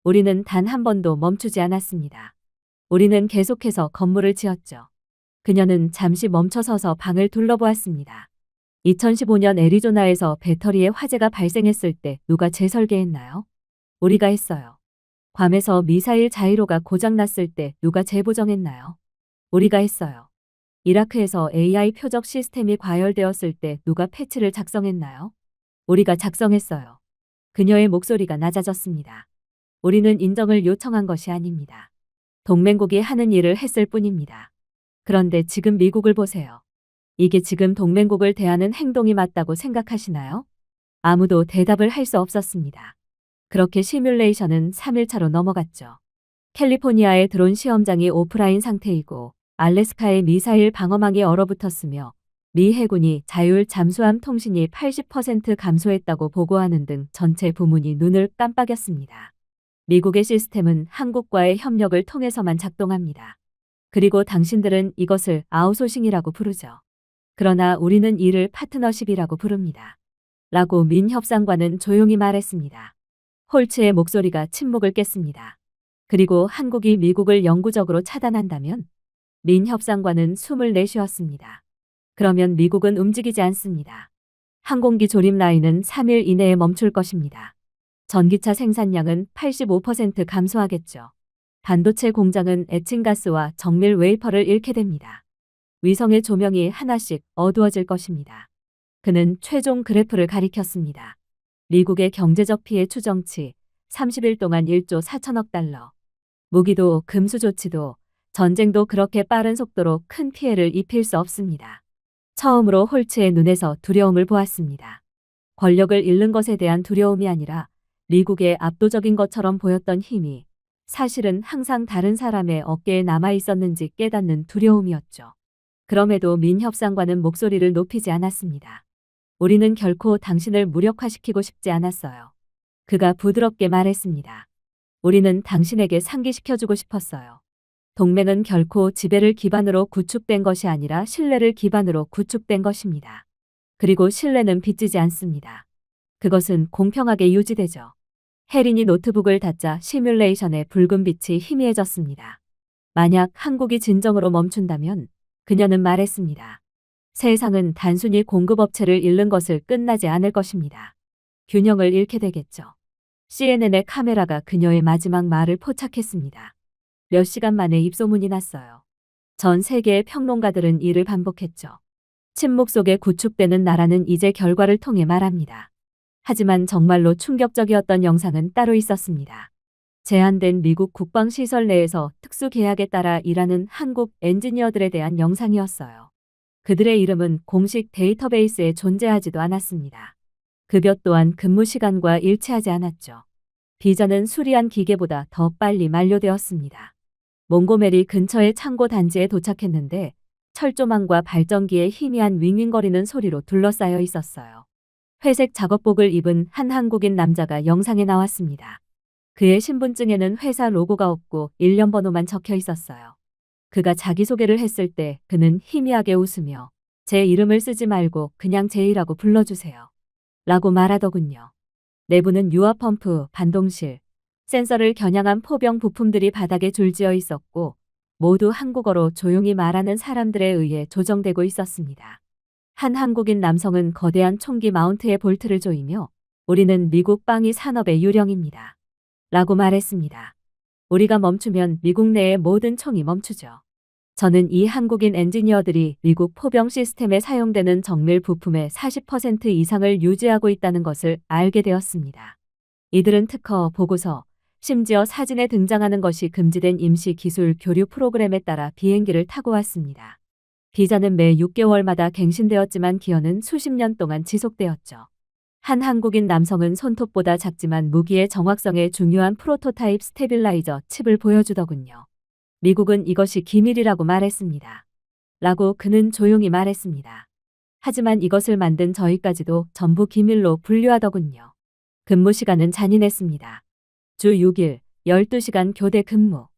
우리는 단 한 번도 멈추지 않았습니다. 우리는 계속해서 건물을 지었죠. 그녀는 잠시 멈춰서서 방을 둘러보았습니다. 2015년 애리조나에서 배터리에 화재가 발생했을 때 누가 재설계했나요? 우리가 했어요. 괌에서 미사일 자이로가 고장났을 때 누가 재보정했나요? 우리가 했어요. 이라크에서 AI 표적 시스템이 과열되었을 때 누가 패치를 작성했나요? 우리가 작성했어요. 그녀의 목소리가 낮아졌습니다. 우리는 인정을 요청한 것이 아닙니다. 동맹국이 하는 일을 했을 뿐입니다. 그런데 지금 미국을 보세요. 이게 지금 동맹국을 대하는 행동이 맞다고 생각하시나요? 아무도 대답을 할 수 없었습니다. 그렇게 시뮬레이션은 3일차로 넘어갔죠. 캘리포니아의 드론 시험장이 오프라인 상태이고 알래스카의 미사일 방어망이 얼어붙었으며 미 해군이 자율 잠수함 통신이 80% 감소했다고 보고하는 등 전체 부문이 눈을 깜빡였습니다. 미국의 시스템은 한국과의 협력을 통해서만 작동합니다. 그리고 당신들은 이것을 아웃소싱이라고 부르죠. 그러나 우리는 이를 파트너십이라고 부릅니다. 라고 민 협상관은 조용히 말했습니다. 홀츠의 목소리가 침묵을 깼습니다. 그리고 한국이 미국을 영구적으로 차단한다면? 민 협상관은 숨을 내쉬었습니다. 그러면 미국은 움직이지 않습니다. 항공기 조립 라인은 3일 이내에 멈출 것입니다. 전기차 생산량은 85% 감소하겠죠. 반도체 공장은 에칭가스와 정밀 웨이퍼를 잃게 됩니다. 위성의 조명이 하나씩 어두워질 것입니다. 그는 최종 그래프를 가리켰습니다. 미국의 경제적 피해 추정치 30일 동안 1조 4천억 달러. 무기도 금수 조치도 전쟁도 그렇게 빠른 속도로 큰 피해를 입힐 수 없습니다. 처음으로 홀츠의 눈에서 두려움을 보았습니다. 권력을 잃는 것에 대한 두려움이 아니라 미국의 압도적인 것처럼 보였던 힘이 사실은 항상 다른 사람의 어깨에 남아 있었는지 깨닫는 두려움이었죠. 그럼에도 민 협상관은 목소리를 높이지 않았습니다. 우리는 결코 당신을 무력화시키고 싶지 않았어요. 그가 부드럽게 말했습니다. 우리는 당신에게 상기시켜주고 싶었어요. 동맹은 결코 지배를 기반으로 구축된 것이 아니라 신뢰를 기반으로 구축된 것입니다. 그리고 신뢰는 빚지지 않습니다. 그것은 공평하게 유지되죠. 혜린이 노트북을 닫자 시뮬레이션의 붉은 빛이 희미해졌습니다. 만약 한국이 진정으로 멈춘다면 그녀는 말했습니다. 세상은 단순히 공급업체를 잃는 것을 끝나지 않을 것입니다. 균형을 잃게 되겠죠. CNN의 카메라가 그녀의 마지막 말을 포착했습니다. 몇 시간 만에 입소문이 났어요. 전 세계의 평론가들은 이를 반복했죠. 침묵 속에 구축되는 나라는 이제 결과를 통해 말합니다. 하지만 정말로 충격적이었던 영상은 따로 있었습니다. 제한된 미국 국방시설 내에서 특수 계약에 따라 일하는 한국 엔지니어들에 대한 영상이었어요. 그들의 이름은 공식 데이터베이스에 존재하지도 않았습니다. 급여 또한 근무 시간과 일치하지 않았죠. 비자는 수리한 기계보다 더 빨리 만료되었습니다. 몽고메리 근처의 창고 단지에 도착했는데 철조망과 발전기의 희미한 윙윙거리는 소리로 둘러싸여 있었어요. 회색 작업복을 입은 한 한국인 남자가 영상에 나왔습니다. 그의 신분증에는 회사 로고가 없고 일련 번호만 적혀 있었어요. 그가 자기소개를 했을 때 그는 희미하게 웃으며 제 이름을 쓰지 말고 그냥 제이라고 불러주세요. 라고 말하더군요. 내부는 유아펌프, 반동실, 센서를 겨냥한 포병 부품들이 바닥에 줄지어 있었고 모두 한국어로 조용히 말하는 사람들에 의해 조정되고 있었습니다. 한 한국인 남성은 거대한 총기 마운트에 볼트를 조이며 우리는 미국 방위 산업의 유령입니다. 라고 말했습니다. 우리가 멈추면 미국 내의 모든 총이 멈추죠. 저는 이 한국인 엔지니어들이 미국 포병 시스템에 사용되는 정밀 부품의 40% 이상을 유지하고 있다는 것을 알게 되었습니다. 이들은 특허, 보고서, 심지어 사진에 등장하는 것이 금지된 임시 기술 교류 프로그램에 따라 비행기를 타고 왔습니다. 비자는 매 6개월마다 갱신되었지만 기여는 수십 년 동안 지속되었죠. 한 한국인 남성은 손톱보다 작지만 무기의 정확성에 중요한 프로토타입 스테빌라이저 칩을 보여주더군요. 미국은 이것이 기밀이라고 말했습니다. 라고 그는 조용히 말했습니다. 하지만 이것을 만든 저희까지도 전부 기밀로 분류하더군요. 근무 시간은 잔인했습니다. 주 6일, 12시간 교대 근무.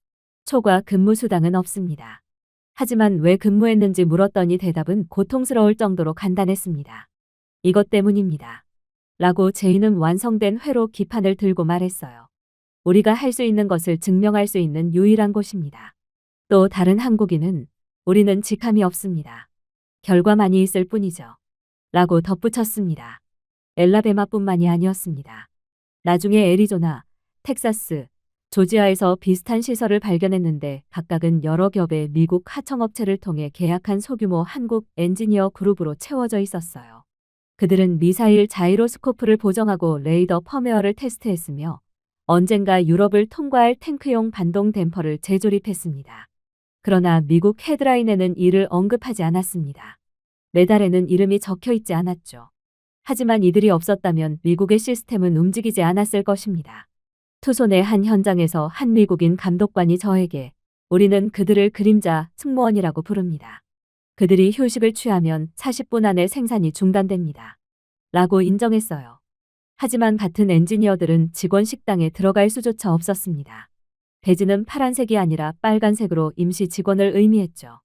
초과 근무 수당은 없습니다. 하지만 왜 근무했는지 물었더니 대답은 고통스러울 정도로 간단했습니다. 이것 때문입니다. 라고 제이는 완성된 회로 기판을 들고 말했어요. 우리가 할 수 있는 것을 증명할 수 있는 유일한 곳입니다. 또 다른 한국인은 우리는 직함이 없습니다. 결과만이 있을 뿐이죠. 라고 덧붙였습니다. 엘라베마뿐만이 아니었습니다. 나중에 애리조나, 텍사스, 조지아에서 비슷한 시설을 발견했는데 각각은 여러 겹의 미국 하청업체를 통해 계약한 소규모 한국 엔지니어 그룹으로 채워져 있었어요. 그들은 미사일 자이로스코프를 보정하고 레이더 펌웨어를 테스트했으며 언젠가 유럽을 통과할 탱크용 반동 댐퍼를 재조립했습니다. 그러나 미국 헤드라인에는 이를 언급하지 않았습니다. 메달에는 이름이 적혀 있지 않았죠. 하지만 이들이 없었다면 미국의 시스템은 움직이지 않았을 것입니다. 투손의 한 현장에서 한 미국인 감독관이 저에게 우리는 그들을 그림자 승무원이라고 부릅니다. 그들이 휴식을 취하면 40분 안에 생산이 중단됩니다. 라고 인정했어요. 하지만 같은 엔지니어들은 직원 식당에 들어갈 수조차 없었습니다. 배지는 파란색이 아니라 빨간색으로 임시 직원을 의미했죠.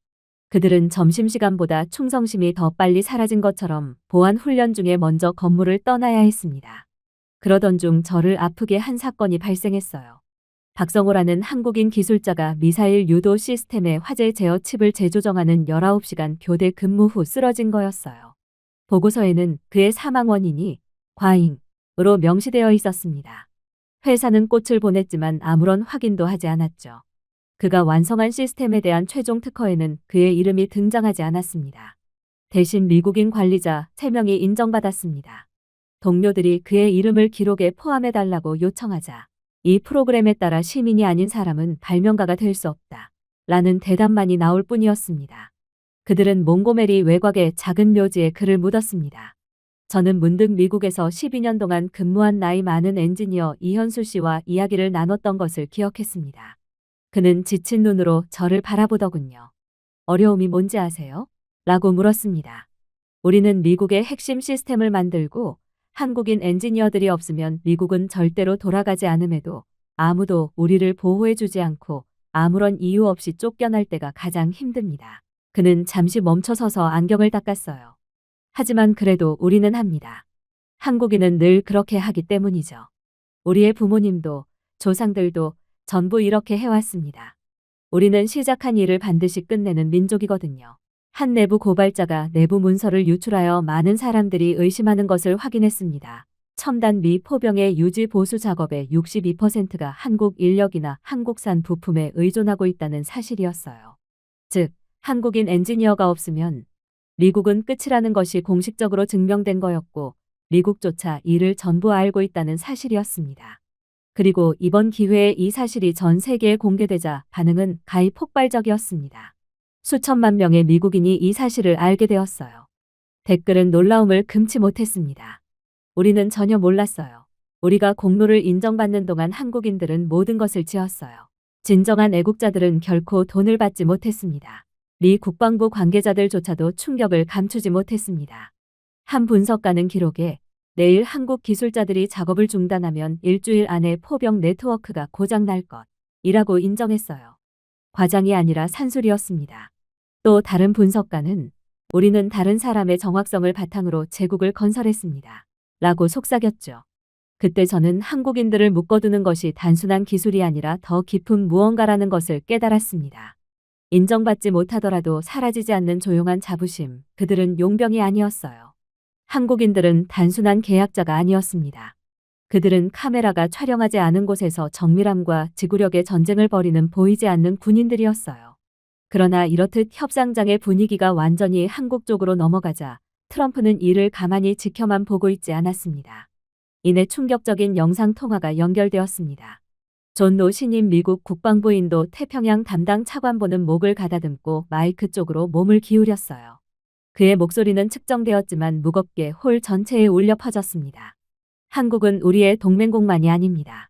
그들은 점심시간보다 충성심이 더 빨리 사라진 것처럼 보안 훈련 중에 먼저 건물을 떠나야 했습니다. 그러던 중 저를 아프게 한 사건이 발생했어요. 박성호라는 한국인 기술자가 미사일 유도 시스템의 화재 제어 칩을 재조정하는 19시간 교대 근무 후 쓰러진 거였어요. 보고서에는 그의 사망 원인이 과잉으로 명시되어 있었습니다. 회사는 꽃을 보냈지만 아무런 확인도 하지 않았죠. 그가 완성한 시스템에 대한 최종 특허에는 그의 이름이 등장하지 않았습니다. 대신 미국인 관리자 3명이 인정받았습니다. 동료들이 그의 이름을 기록에 포함해달라고 요청하자 이 프로그램에 따라 시민이 아닌 사람은 발명가가 될 수 없다. 라는 대답만이 나올 뿐이었습니다. 그들은 몽고메리 외곽의 작은 묘지에 그를 묻었습니다. 저는 문득 미국에서 12년 동안 근무한 나이 많은 엔지니어 이현수 씨와 이야기를 나눴던 것을 기억했습니다. 그는 지친 눈으로 저를 바라보더군요. 어려움이 뭔지 아세요? 라고 물었습니다. 우리는 미국의 핵심 시스템을 만들고 한국인 엔지니어들이 없으면 미국은 절대로 돌아가지 않음에도 아무도 우리를 보호해주지 않고 아무런 이유 없이 쫓겨날 때가 가장 힘듭니다. 그는 잠시 멈춰서서 안경을 닦았어요. 하지만 그래도 우리는 합니다. 한국인은 늘 그렇게 하기 때문이죠. 우리의 부모님도 조상들도 전부 이렇게 해왔습니다. 우리는 시작한 일을 반드시 끝내는 민족이거든요. 한 내부 고발자가 내부 문서를 유출하여 많은 사람들이 의심하는 것을 확인했습니다. 첨단 미 포병의 유지 보수 작업의 62%가 한국 인력이나 한국산 부품에 의존하고 있다는 사실이었어요. 즉, 한국인 엔지니어가 없으면 미국은 끝이라는 것이 공식적으로 증명된 거였고 미국조차 이를 전부 알고 있다는 사실이었습니다. 그리고 이번 기회에 이 사실이 전 세계에 공개되자 반응은 가히 폭발적이었습니다. 수천만 명의 미국인이 이 사실을 알게 되었어요. 댓글은 놀라움을 금치 못했습니다. 우리는 전혀 몰랐어요. 우리가 공로를 인정받는 동안 한국인들은 모든 것을 지었어요. 진정한 애국자들은 결코 돈을 받지 못했습니다. 미 국방부 관계자들조차도 충격을 감추지 못했습니다. 한 분석가는 기록에 내일 한국 기술자들이 작업을 중단하면 일주일 안에 포병 네트워크가 고장날 것이라고 인정했어요. 과장이 아니라 산술이었습니다. 또 다른 분석가는 우리는 다른 사람의 정확성을 바탕으로 제국을 건설했습니다. 라고 속삭였죠. 그때 저는 한국인들을 묶어두는 것이 단순한 기술이 아니라 더 깊은 무언가라는 것을 깨달았습니다. 인정받지 못하더라도 사라지지 않는 조용한 자부심, 그들은 용병이 아니었어요. 한국인들은 단순한 계약자가 아니었습니다. 그들은 카메라가 촬영하지 않은 곳에서 정밀함과 지구력의 전쟁을 벌이는 보이지 않는 군인들이었어요. 그러나 이렇듯 협상장의 분위기가 완전히 한국 쪽으로 넘어가자 트럼프는 이를 가만히 지켜만 보고 있지 않았습니다. 이내 충격적인 영상통화가 연결되었습니다. 존 노 신임 미국 국방부인도 태평양 담당 차관보는 목을 가다듬고 마이크 쪽으로 몸을 기울였어요. 그의 목소리는 측정되었지만 무겁게 홀 전체에 울려 퍼졌습니다. 한국은 우리의 동맹국만이 아닙니다.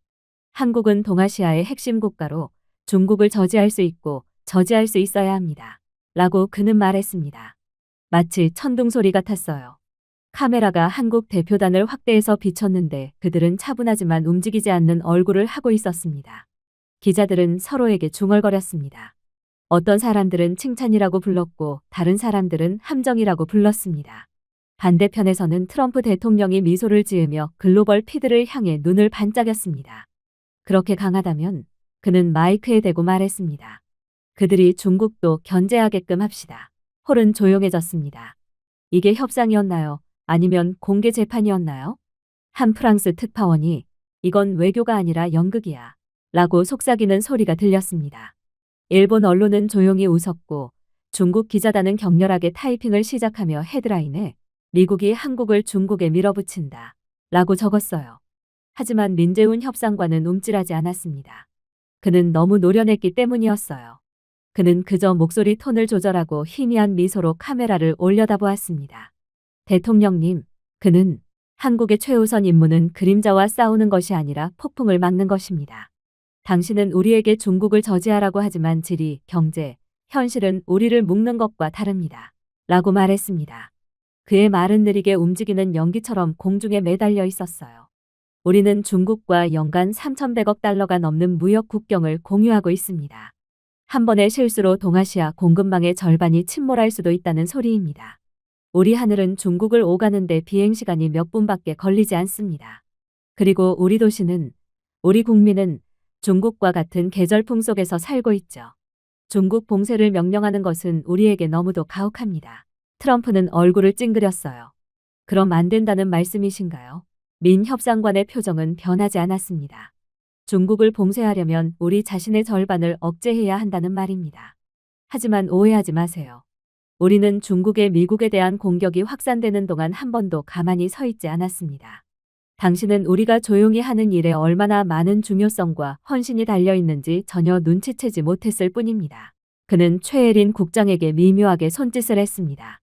한국은 동아시아의 핵심 국가로 중국을 저지할 수 있고 저지할 수 있어야 합니다. 라고 그는 말했습니다. 마치 천둥소리 같았어요. 카메라가 한국 대표단을 확대해서 비췄는데 그들은 차분하지만 움직이지 않는 얼굴을 하고 있었습니다. 기자들은 서로에게 중얼거렸습니다. 어떤 사람들은 칭찬이라고 불렀고 다른 사람들은 함정이라고 불렀습니다. 반대편에서는 트럼프 대통령이 미소를 지으며 글로벌 피드를 향해 눈을 반짝였습니다. 그렇게 강하다면 그는 마이크에 대고 말했습니다. 그들이 중국도 견제하게끔 합시다. 홀은 조용해졌습니다. 이게 협상이었나요? 아니면 공개 재판이었나요? 한 프랑스 특파원이 이건 외교가 아니라 연극이야 라고 속삭이는 소리가 들렸습니다. 일본 언론은 조용히 웃었고 중국 기자단은 격렬하게 타이핑을 시작하며 헤드라인에 미국이 한국을 중국에 밀어붙인다 라고 적었어요. 하지만 민재훈 협상관은 움찔하지 않았습니다. 그는 너무 노련했기 때문이었어요. 그는 그저 목소리 톤을 조절하고 희미한 미소로 카메라를 올려다보았습니다. 대통령님, 그는 한국의 최우선 임무는 그림자와 싸우는 것이 아니라 폭풍을 막는 것입니다. 당신은 우리에게 중국을 저지하라고 하지만 지리, 경제, 현실은 우리를 묶는 것과 다릅니다. 라고 말했습니다. 그의 말은 느리게 움직이는 연기처럼 공중에 매달려 있었어요. 우리는 중국과 연간 3,100억 달러가 넘는 무역 국경을 공유하고 있습니다. 한 번의 실수로 동아시아 공급망의 절반이 침몰할 수도 있다는 소리입니다. 우리 하늘은 중국을 오가는데 비행시간이 몇 분밖에 걸리지 않습니다. 그리고 우리 도시는, 우리 국민은 중국과 같은 계절풍 속에서 살고 있죠. 중국 봉쇄를 명령하는 것은 우리에게 너무도 가혹합니다. 트럼프는 얼굴을 찡그렸어요. 그럼 안 된다는 말씀이신가요? 민 협상관의 표정은 변하지 않았습니다. 중국을 봉쇄하려면 우리 자신의 절반을 억제해야 한다는 말입니다. 하지만 오해하지 마세요. 우리는 중국의 미국에 대한 공격이 확산되는 동안 한 번도 가만히 서 있지 않았습니다. 당신은 우리가 조용히 하는 일에 얼마나 많은 중요성과 헌신이 달려있는지 전혀 눈치채지 못했을 뿐입니다. 그는 최혜린 국장에게 미묘하게 손짓을 했습니다.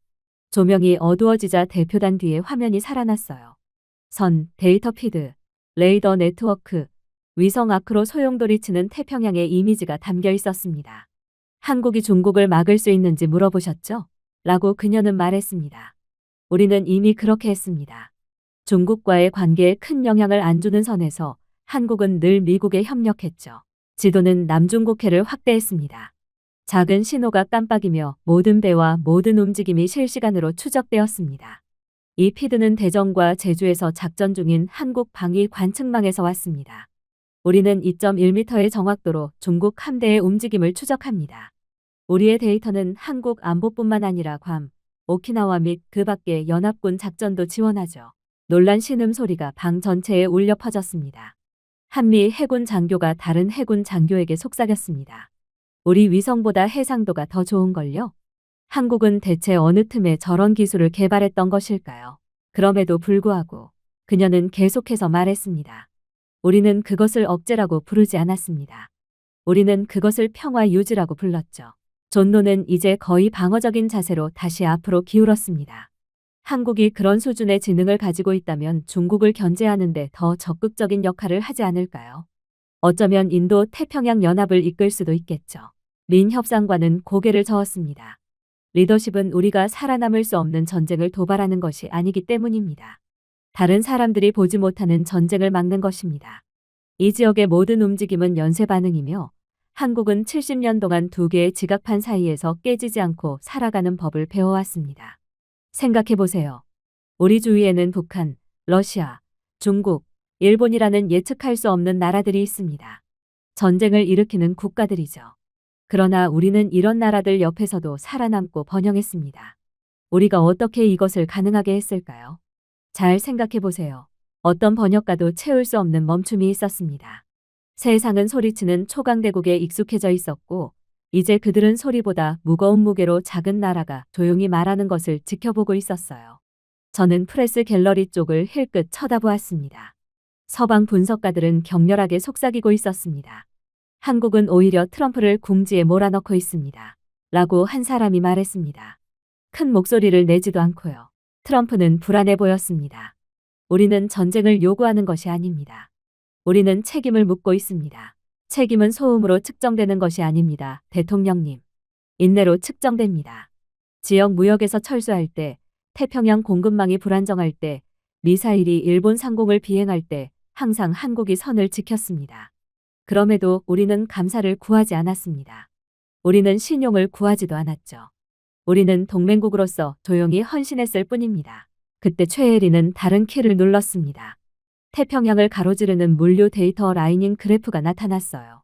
조명이 어두워지자 대표단 뒤에 화면이 살아났어요. 선, 데이터 피드, 레이더 네트워크, 위성 아크로 소용돌이치는 태평양의 이미지가 담겨 있었습니다. 한국이 중국을 막을 수 있는지 물어보셨죠? 라고 그녀는 말했습니다. 우리는 이미 그렇게 했습니다. 중국과의 관계에 큰 영향을 안 주는 선에서 한국은 늘 미국에 협력했죠. 지도는 남중국해를 확대했습니다. 작은 신호가 깜빡이며 모든 배와 모든 움직임이 실시간으로 추적되었습니다. 이 피드는 대전과 제주에서 작전 중인 한국 방위 관측망에서 왔습니다. 우리는 2.1m의 정확도로 중국 함대의 움직임을 추적합니다. 우리의 데이터는 한국 안보뿐만 아니라 괌, 오키나와 및 그 밖의 연합군 작전도 지원하죠. 놀란 신음소리가 방 전체에 울려 퍼졌습니다. 한미 해군 장교가 다른 해군 장교에게 속삭였습니다. 우리 위성보다 해상도가 더 좋은걸요? 한국은 대체 어느 틈에 저런 기술을 개발했던 것일까요? 그럼에도 불구하고 그녀는 계속해서 말했습니다. 우리는 그것을 억제라고 부르지 않았습니다. 우리는 그것을 평화 유지라고 불렀죠. 존노는 이제 거의 방어적인 자세로 다시 앞으로 기울었습니다. 한국이 그런 수준의 지능을 가지고 있다면 중국을 견제하는데 더 적극적인 역할을 하지 않을까요? 어쩌면 인도 태평양 연합을 이끌 수도 있겠죠. 민 협상관은 고개를 저었습니다. 리더십은 우리가 살아남을 수 없는 전쟁을 도발하는 것이 아니기 때문입니다. 다른 사람들이 보지 못하는 전쟁을 막는 것입니다. 이 지역의 모든 움직임은 연쇄 반응이며 한국은 70년 동안 두 개의 지각판 사이에서 깨지지 않고 살아가는 법을 배워왔습니다. 생각해 보세요. 우리 주위에는 북한, 러시아, 중국, 일본이라는 예측할 수 없는 나라들이 있습니다. 전쟁을 일으키는 국가들이죠. 그러나 우리는 이런 나라들 옆에서도 살아남고 번영했습니다. 우리가 어떻게 이것을 가능하게 했을까요? 잘 생각해 보세요. 어떤 번역가도 채울 수 없는 멈춤이 있었습니다. 세상은 소리치는 초강대국에 익숙해져 있었고 이제 그들은 소리보다 무거운 무게로 작은 나라가 조용히 말하는 것을 지켜보고 있었어요. 저는 프레스 갤러리 쪽을 힐끗 쳐다보았습니다. 서방 분석가들은 격렬하게 속삭이고 있었습니다. 한국은 오히려 트럼프를 궁지에 몰아넣고 있습니다. 라고 한 사람이 말했습니다. 큰 목소리를 내지도 않고요. 트럼프는 불안해 보였습니다. 우리는 전쟁을 요구하는 것이 아닙니다. 우리는 책임을 묻고 있습니다. 책임은 소음으로 측정되는 것이 아닙니다. 대통령님. 인내로 측정됩니다. 지역 무역에서 철수할 때, 태평양 공급망이 불안정할 때, 미사일이 일본 상공을 비행할 때 항상 한국이 선을 지켰습니다. 그럼에도 우리는 감사를 구하지 않았습니다. 우리는 신용을 구하지도 않았죠. 우리는 동맹국으로서 조용히 헌신했을 뿐입니다. 그때 최혜리는 다른 키를 눌렀습니다. 태평양을 가로지르는 물류 데이터 라이닝 그래프가 나타났어요.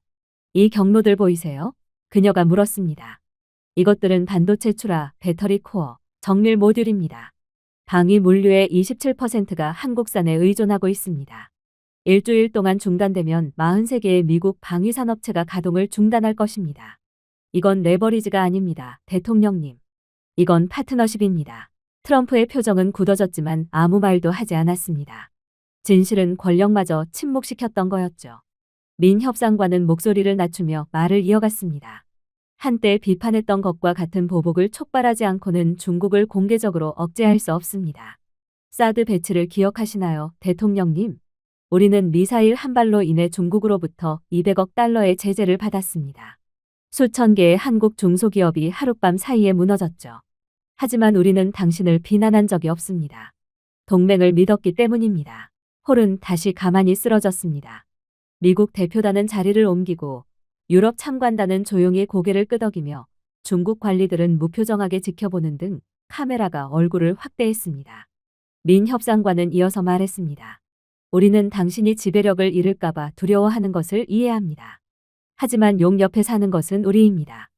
이 경로들 보이세요? 그녀가 물었습니다. 이것들은 반도체 출하, 배터리 코어, 정밀 모듈입니다. 방위 물류의 27%가 한국산에 의존하고 있습니다. 일주일 동안 중단되면 43개의 미국 방위산업체가 가동을 중단할 것입니다. 이건 레버리지가 아닙니다. 대통령님. 이건 파트너십입니다. 트럼프의 표정은 굳어졌지만 아무 말도 하지 않았습니다. 진실은 권력마저 침묵시켰던 거였죠. 민 협상관은 목소리를 낮추며 말을 이어갔습니다. 한때 비판했던 것과 같은 보복을 촉발하지 않고는 중국을 공개적으로 억제할 수 없습니다. 사드 배치를 기억하시나요, 대통령님? 우리는 미사일 한 발로 인해 중국으로부터 200억 달러의 제재를 받았습니다. 수천 개의 한국 중소기업이 하룻밤 사이에 무너졌죠. 하지만 우리는 당신을 비난한 적이 없습니다. 동맹을 믿었기 때문입니다. 홀은 다시 가만히 쓰러졌습니다. 미국 대표단은 자리를 옮기고 유럽 참관단은 조용히 고개를 끄덕이며 중국 관리들은 무표정하게 지켜보는 등 카메라가 얼굴을 확대했습니다. 민 협상관은 이어서 말했습니다. 우리는 당신이 지배력을 잃을까봐 두려워하는 것을 이해합니다. 하지만 용 옆에 사는 것은 우리입니다.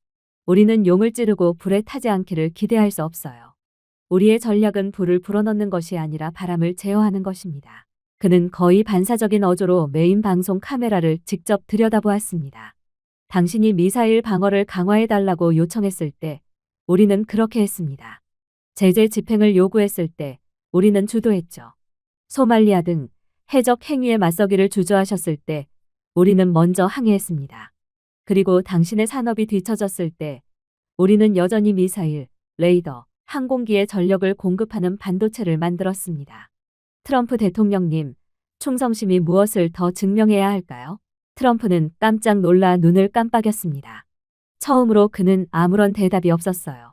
우리는 용을 찌르고 불에 타지 않기를 기대할 수 없어요. 우리의 전략은 불을 불어넣는 것이 아니라 바람을 제어하는 것입니다. 그는 거의 반사적인 어조로 메인 방송 카메라를 직접 들여다보았습니다. 당신이 미사일 방어를 강화해달라고 요청했을 때 우리는 그렇게 했습니다. 제재 집행을 요구했을 때 우리는 주도했죠. 소말리아 등 해적 행위에 맞서기를 주저하셨을 때 우리는 먼저 항의했습니다. 그리고 당신의 산업이 뒤처졌을 때 우리는 여전히 미사일, 레이더, 항공기에 전력을 공급하는 반도체를 만들었습니다. 트럼프 대통령님, 충성심이 무엇을 더 증명해야 할까요? 트럼프는 깜짝 놀라 눈을 깜빡였습니다. 처음으로 그는 아무런 대답이 없었어요.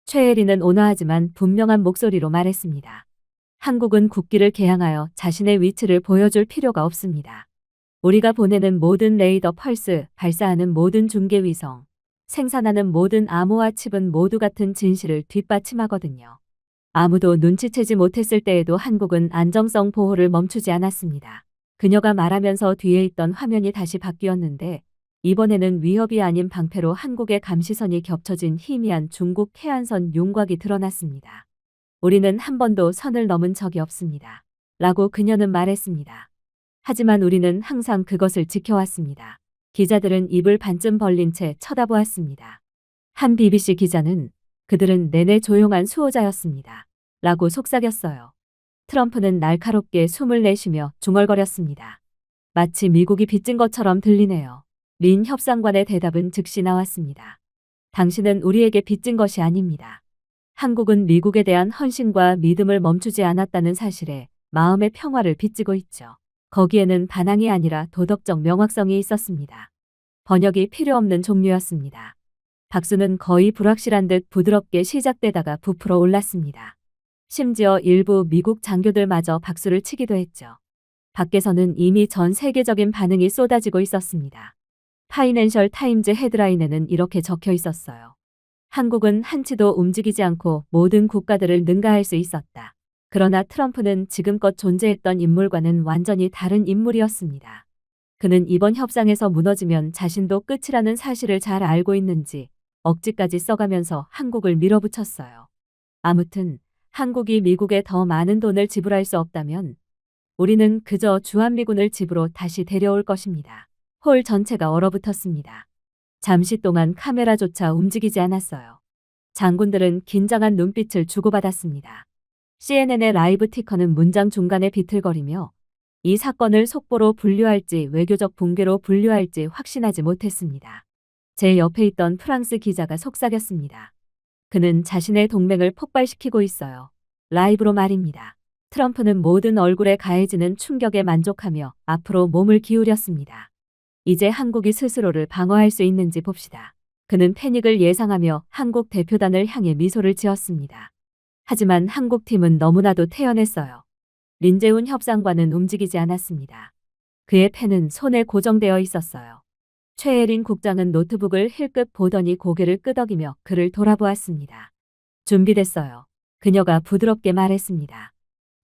최혜리는 온화하지만 분명한 목소리로 말했습니다. 한국은 국기를 개항하여 자신의 위치를 보여줄 필요가 없습니다. 우리가 보내는 모든 레이더 펄스, 발사하는 모든 중계위성, 생산하는 모든 암호화 칩은 모두 같은 진실을 뒷받침하거든요. 아무도 눈치채지 못했을 때에도 한국은 안정성 보호를 멈추지 않았습니다. 그녀가 말하면서 뒤에 있던 화면이 다시 바뀌었는데 이번에는 위협이 아닌 방패로 한국의 감시선이 겹쳐진 희미한 중국 해안선 윤곽이 드러났습니다. 우리는 한 번도 선을 넘은 적이 없습니다. 라고 그녀는 말했습니다. 하지만 우리는 항상 그것을 지켜왔습니다. 기자들은 입을 반쯤 벌린 채 쳐다보았습니다. 한 BBC 기자는 그들은 내내 조용한 수호자였습니다. 라고 속삭였어요. 트럼프는 날카롭게 숨을 내쉬며 중얼거렸습니다. 마치 미국이 빚진 것처럼 들리네요. 린 협상관의 대답은 즉시 나왔습니다. 당신은 우리에게 빚진 것이 아닙니다. 한국은 미국에 대한 헌신과 믿음을 멈추지 않았다는 사실에 마음의 평화를 빚지고 있죠. 거기에는 반항이 아니라 도덕적 명확성이 있었습니다. 번역이 필요 없는 종류였습니다. 박수는 거의 불확실한 듯 부드럽게 시작되다가 부풀어 올랐습니다. 심지어 일부 미국 장교들마저 박수를 치기도 했죠. 밖에서는 이미 전 세계적인 반응이 쏟아지고 있었습니다. 파이낸셜 타임즈 헤드라인에는 이렇게 적혀 있었어요. 한국은 한치도 움직이지 않고 모든 국가들을 능가할 수 있었다. 그러나 트럼프는 지금껏 존재했던 인물과는 완전히 다른 인물이었습니다. 그는 이번 협상에서 무너지면 자신도 끝이라는 사실을 잘 알고 있는지 억지까지 써가면서 한국을 밀어붙였어요. 아무튼 한국이 미국에 더 많은 돈을 지불할 수 없다면 우리는 그저 주한미군을 집으로 다시 데려올 것입니다. 홀 전체가 얼어붙었습니다. 잠시 동안 카메라조차 움직이지 않았어요. 장군들은 긴장한 눈빛을 주고받았습니다. CNN의 라이브 티커는 문장 중간에 비틀거리며 이 사건을 속보로 분류할지 외교적 붕괴로 분류할지 확신하지 못했습니다. 제 옆에 있던 프랑스 기자가 속삭였습니다. 그는 자신의 동맹을 폭발시키고 있어요. 라이브로 말입니다. 트럼프는 모든 얼굴에 가해지는 충격에 만족하며 앞으로 몸을 기울였습니다. 이제 한국이 스스로를 방어할 수 있는지 봅시다. 그는 패닉을 예상하며 한국 대표단을 향해 미소를 지었습니다. 하지만 한국 팀은 너무나도 태연했어요. 린재훈 협상관은 움직이지 않았습니다. 그의 펜은 손에 고정되어 있었어요. 최혜린 국장은 노트북을 힐끗 보더니 고개를 끄덕이며 그를 돌아보았습니다. 준비됐어요. 그녀가 부드럽게 말했습니다.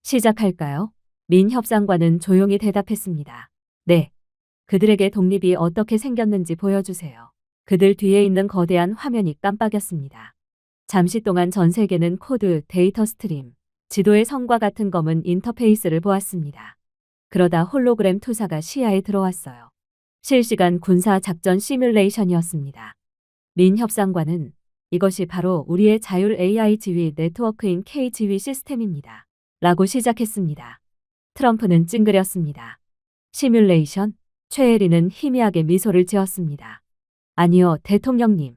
시작할까요? 민 협상관은 조용히 대답했습니다. 네. 그들에게 독립이 어떻게 생겼는지 보여주세요. 그들 뒤에 있는 거대한 화면이 깜빡였습니다. 잠시 동안 전 세계는 코드, 데이터 스트림, 지도의 선과 같은 검은 인터페이스를 보았습니다. 그러다 홀로그램 투사가 시야에 들어왔어요. 실시간 군사 작전 시뮬레이션이었습니다. 민 협상관은 이것이 바로 우리의 자율 AI 지휘 네트워크인 K 지휘 시스템입니다. 라고 시작했습니다. 트럼프는 찡그렸습니다. 시뮬레이션? 최혜리는 희미하게 미소를 지었습니다. 아니요, 대통령님.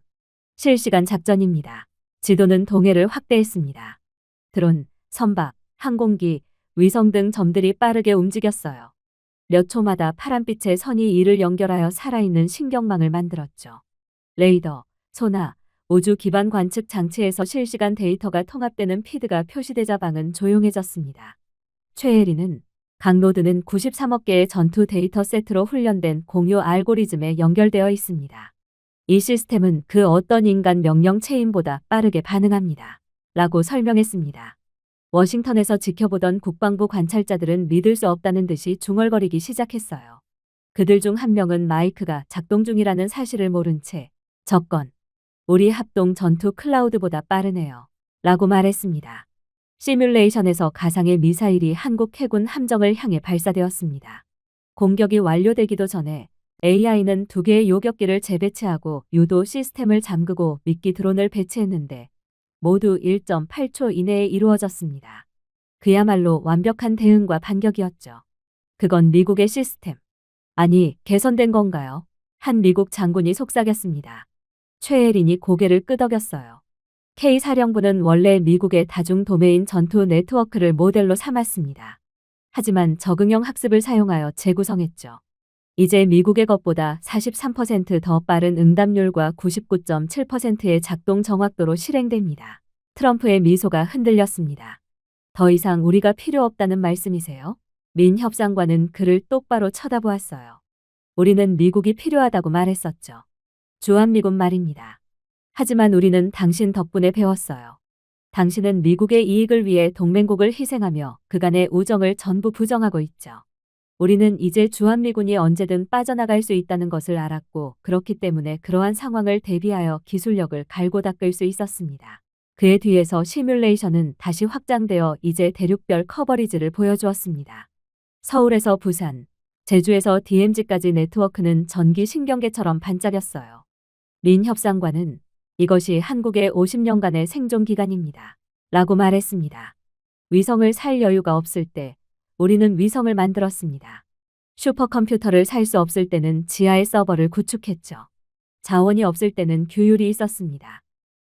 실시간 작전입니다. 지도는 동해를 확대했습니다. 드론, 선박, 항공기, 위성 등 점들이 빠르게 움직였어요. 몇 초마다 파란빛의 선이 이를 연결하여 살아있는 신경망을 만들었죠. 레이더, 소나, 우주 기반 관측 장치에서 실시간 데이터가 통합되는 피드가 표시되자 방은 조용해졌습니다. 최혜리는 각 노드는 93억 개의 전투 데이터 세트로 훈련된 공유 알고리즘에 연결되어 있습니다. 이 시스템은 그 어떤 인간 명령 체인보다 빠르게 반응합니다. 라고 설명했습니다. 워싱턴에서 지켜보던 국방부 관찰자들은 믿을 수 없다는 듯이 중얼거리기 시작했어요. 그들 중 한 명은 마이크가 작동 중이라는 사실을 모른 채 접건, 우리 합동 전투 클라우드보다 빠르네요. 라고 말했습니다. 시뮬레이션에서 가상의 미사일이 한국 해군 함정을 향해 발사되었습니다. 공격이 완료되기도 전에 AI는 2개의 요격기를 재배치하고 유도 시스템을 잠그고 미끼 드론을 배치했는데 모두 1.8초 이내에 이루어졌습니다. 그야말로 완벽한 대응과 반격이었죠. 그건 미국의 시스템. 아니, 개선된 건가요? 한 미국 장군이 속삭였습니다. 최혜린이 고개를 끄덕였어요. K사령부는 원래 미국의 다중 도메인 전투 네트워크를 모델로 삼았습니다. 하지만 적응형 학습을 사용하여 재구성했죠. 이제 미국의 것보다 43% 더 빠른 응답률과 99.7%의 작동 정확도로 실행됩니다. 트럼프의 미소가 흔들렸습니다. 더 이상 우리가 필요 없다는 말씀이세요? 민 협상관은 그를 똑바로 쳐다보았어요. 우리는 미국이 필요하다고 말했었죠. 주한미군 말입니다. 하지만 우리는 당신 덕분에 배웠어요. 당신은 미국의 이익을 위해 동맹국을 희생하며 그간의 우정을 전부 부정하고 있죠. 우리는 이제 주한미군이 언제든 빠져나갈 수 있다는 것을 알았고 그렇기 때문에 그러한 상황을 대비하여 기술력을 갈고 닦을 수 있었습니다. 그의 뒤에서 시뮬레이션은 다시 확장되어 이제 대륙별 커버리지를 보여주었습니다. 서울에서 부산, 제주에서 DMZ까지 네트워크는 전기 신경계처럼 반짝였어요. 민 협상관은 이것이 한국의 50년간의 생존 기간입니다. 라고 말했습니다. 위성을 살 여유가 없을 때 우리는 위성을 만들었습니다. 슈퍼컴퓨터를 살 수 없을 때는 지하의 서버를 구축했죠. 자원이 없을 때는 규율이 있었습니다.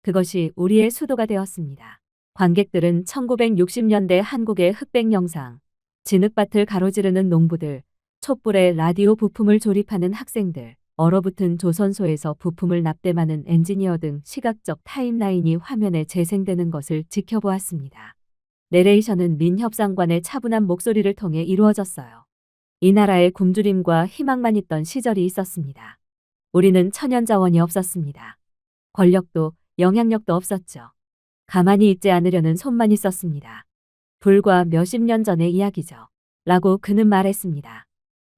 그것이 우리의 수도가 되었습니다. 관객들은 1960년대 한국의 흑백 영상, 진흙밭을 가로지르는 농부들, 촛불에 라디오 부품을 조립하는 학생들, 얼어붙은 조선소에서 부품을 납땜하는 엔지니어 등 시각적 타임라인이 화면에 재생되는 것을 지켜보았습니다. 내레이션은 민 협상관의 차분한 목소리를 통해 이루어졌어요. 이 나라에 굶주림과 희망만 있던 시절이 있었습니다. 우리는 천연자원이 없었습니다. 권력도 영향력도 없었죠. 가만히 있지 않으려는 손만 있었습니다. 불과 몇십 년 전의 이야기죠. 라고 그는 말했습니다.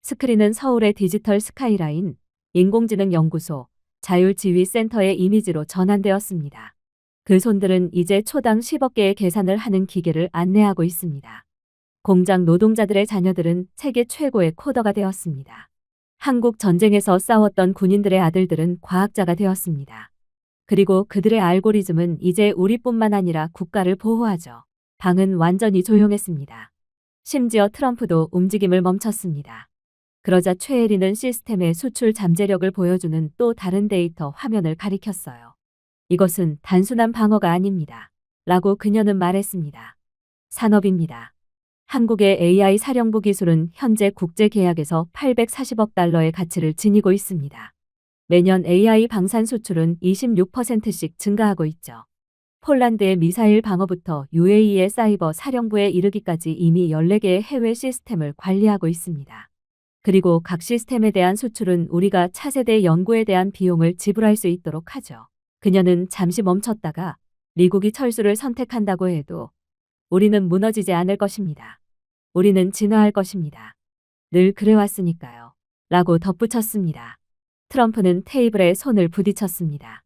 스크린은 서울의 디지털 스카이라인, 인공지능 연구소, 자율지휘센터의 이미지로 전환되었습니다. 그 손들은 이제 초당 10억 개의 계산을 하는 기계를 안내하고 있습니다. 공장 노동자들의 자녀들은 세계 최고의 코더가 되었습니다. 한국 전쟁에서 싸웠던 군인들의 아들들은 과학자가 되었습니다. 그리고 그들의 알고리즘은 이제 우리뿐만 아니라 국가를 보호하죠. 방은 완전히 조용했습니다. 심지어 트럼프도 움직임을 멈췄습니다. 그러자 최혜리는 시스템의 수출 잠재력을 보여주는 또 다른 데이터 화면을 가리켰어요. 이것은 단순한 방어가 아닙니다. 라고 그녀는 말했습니다. 산업입니다. 한국의 AI 사령부 기술은 현재 국제 계약에서 840억 달러의 가치를 지니고 있습니다. 매년 AI 방산 수출은 26%씩 증가하고 있죠. 폴란드의 미사일 방어부터 UAE의 사이버 사령부에 이르기까지 이미 14개의 해외 시스템을 관리하고 있습니다. 그리고 각 시스템에 대한 수출은 우리가 차세대 연구에 대한 비용을 지불할 수 있도록 하죠. 그녀는 잠시 멈췄다가 미국이 철수를 선택한다고 해도 우리는 무너지지 않을 것입니다. 우리는 진화할 것입니다. 늘 그래왔으니까요. 라고 덧붙였습니다. 트럼프는 테이블에 손을 부딪혔습니다.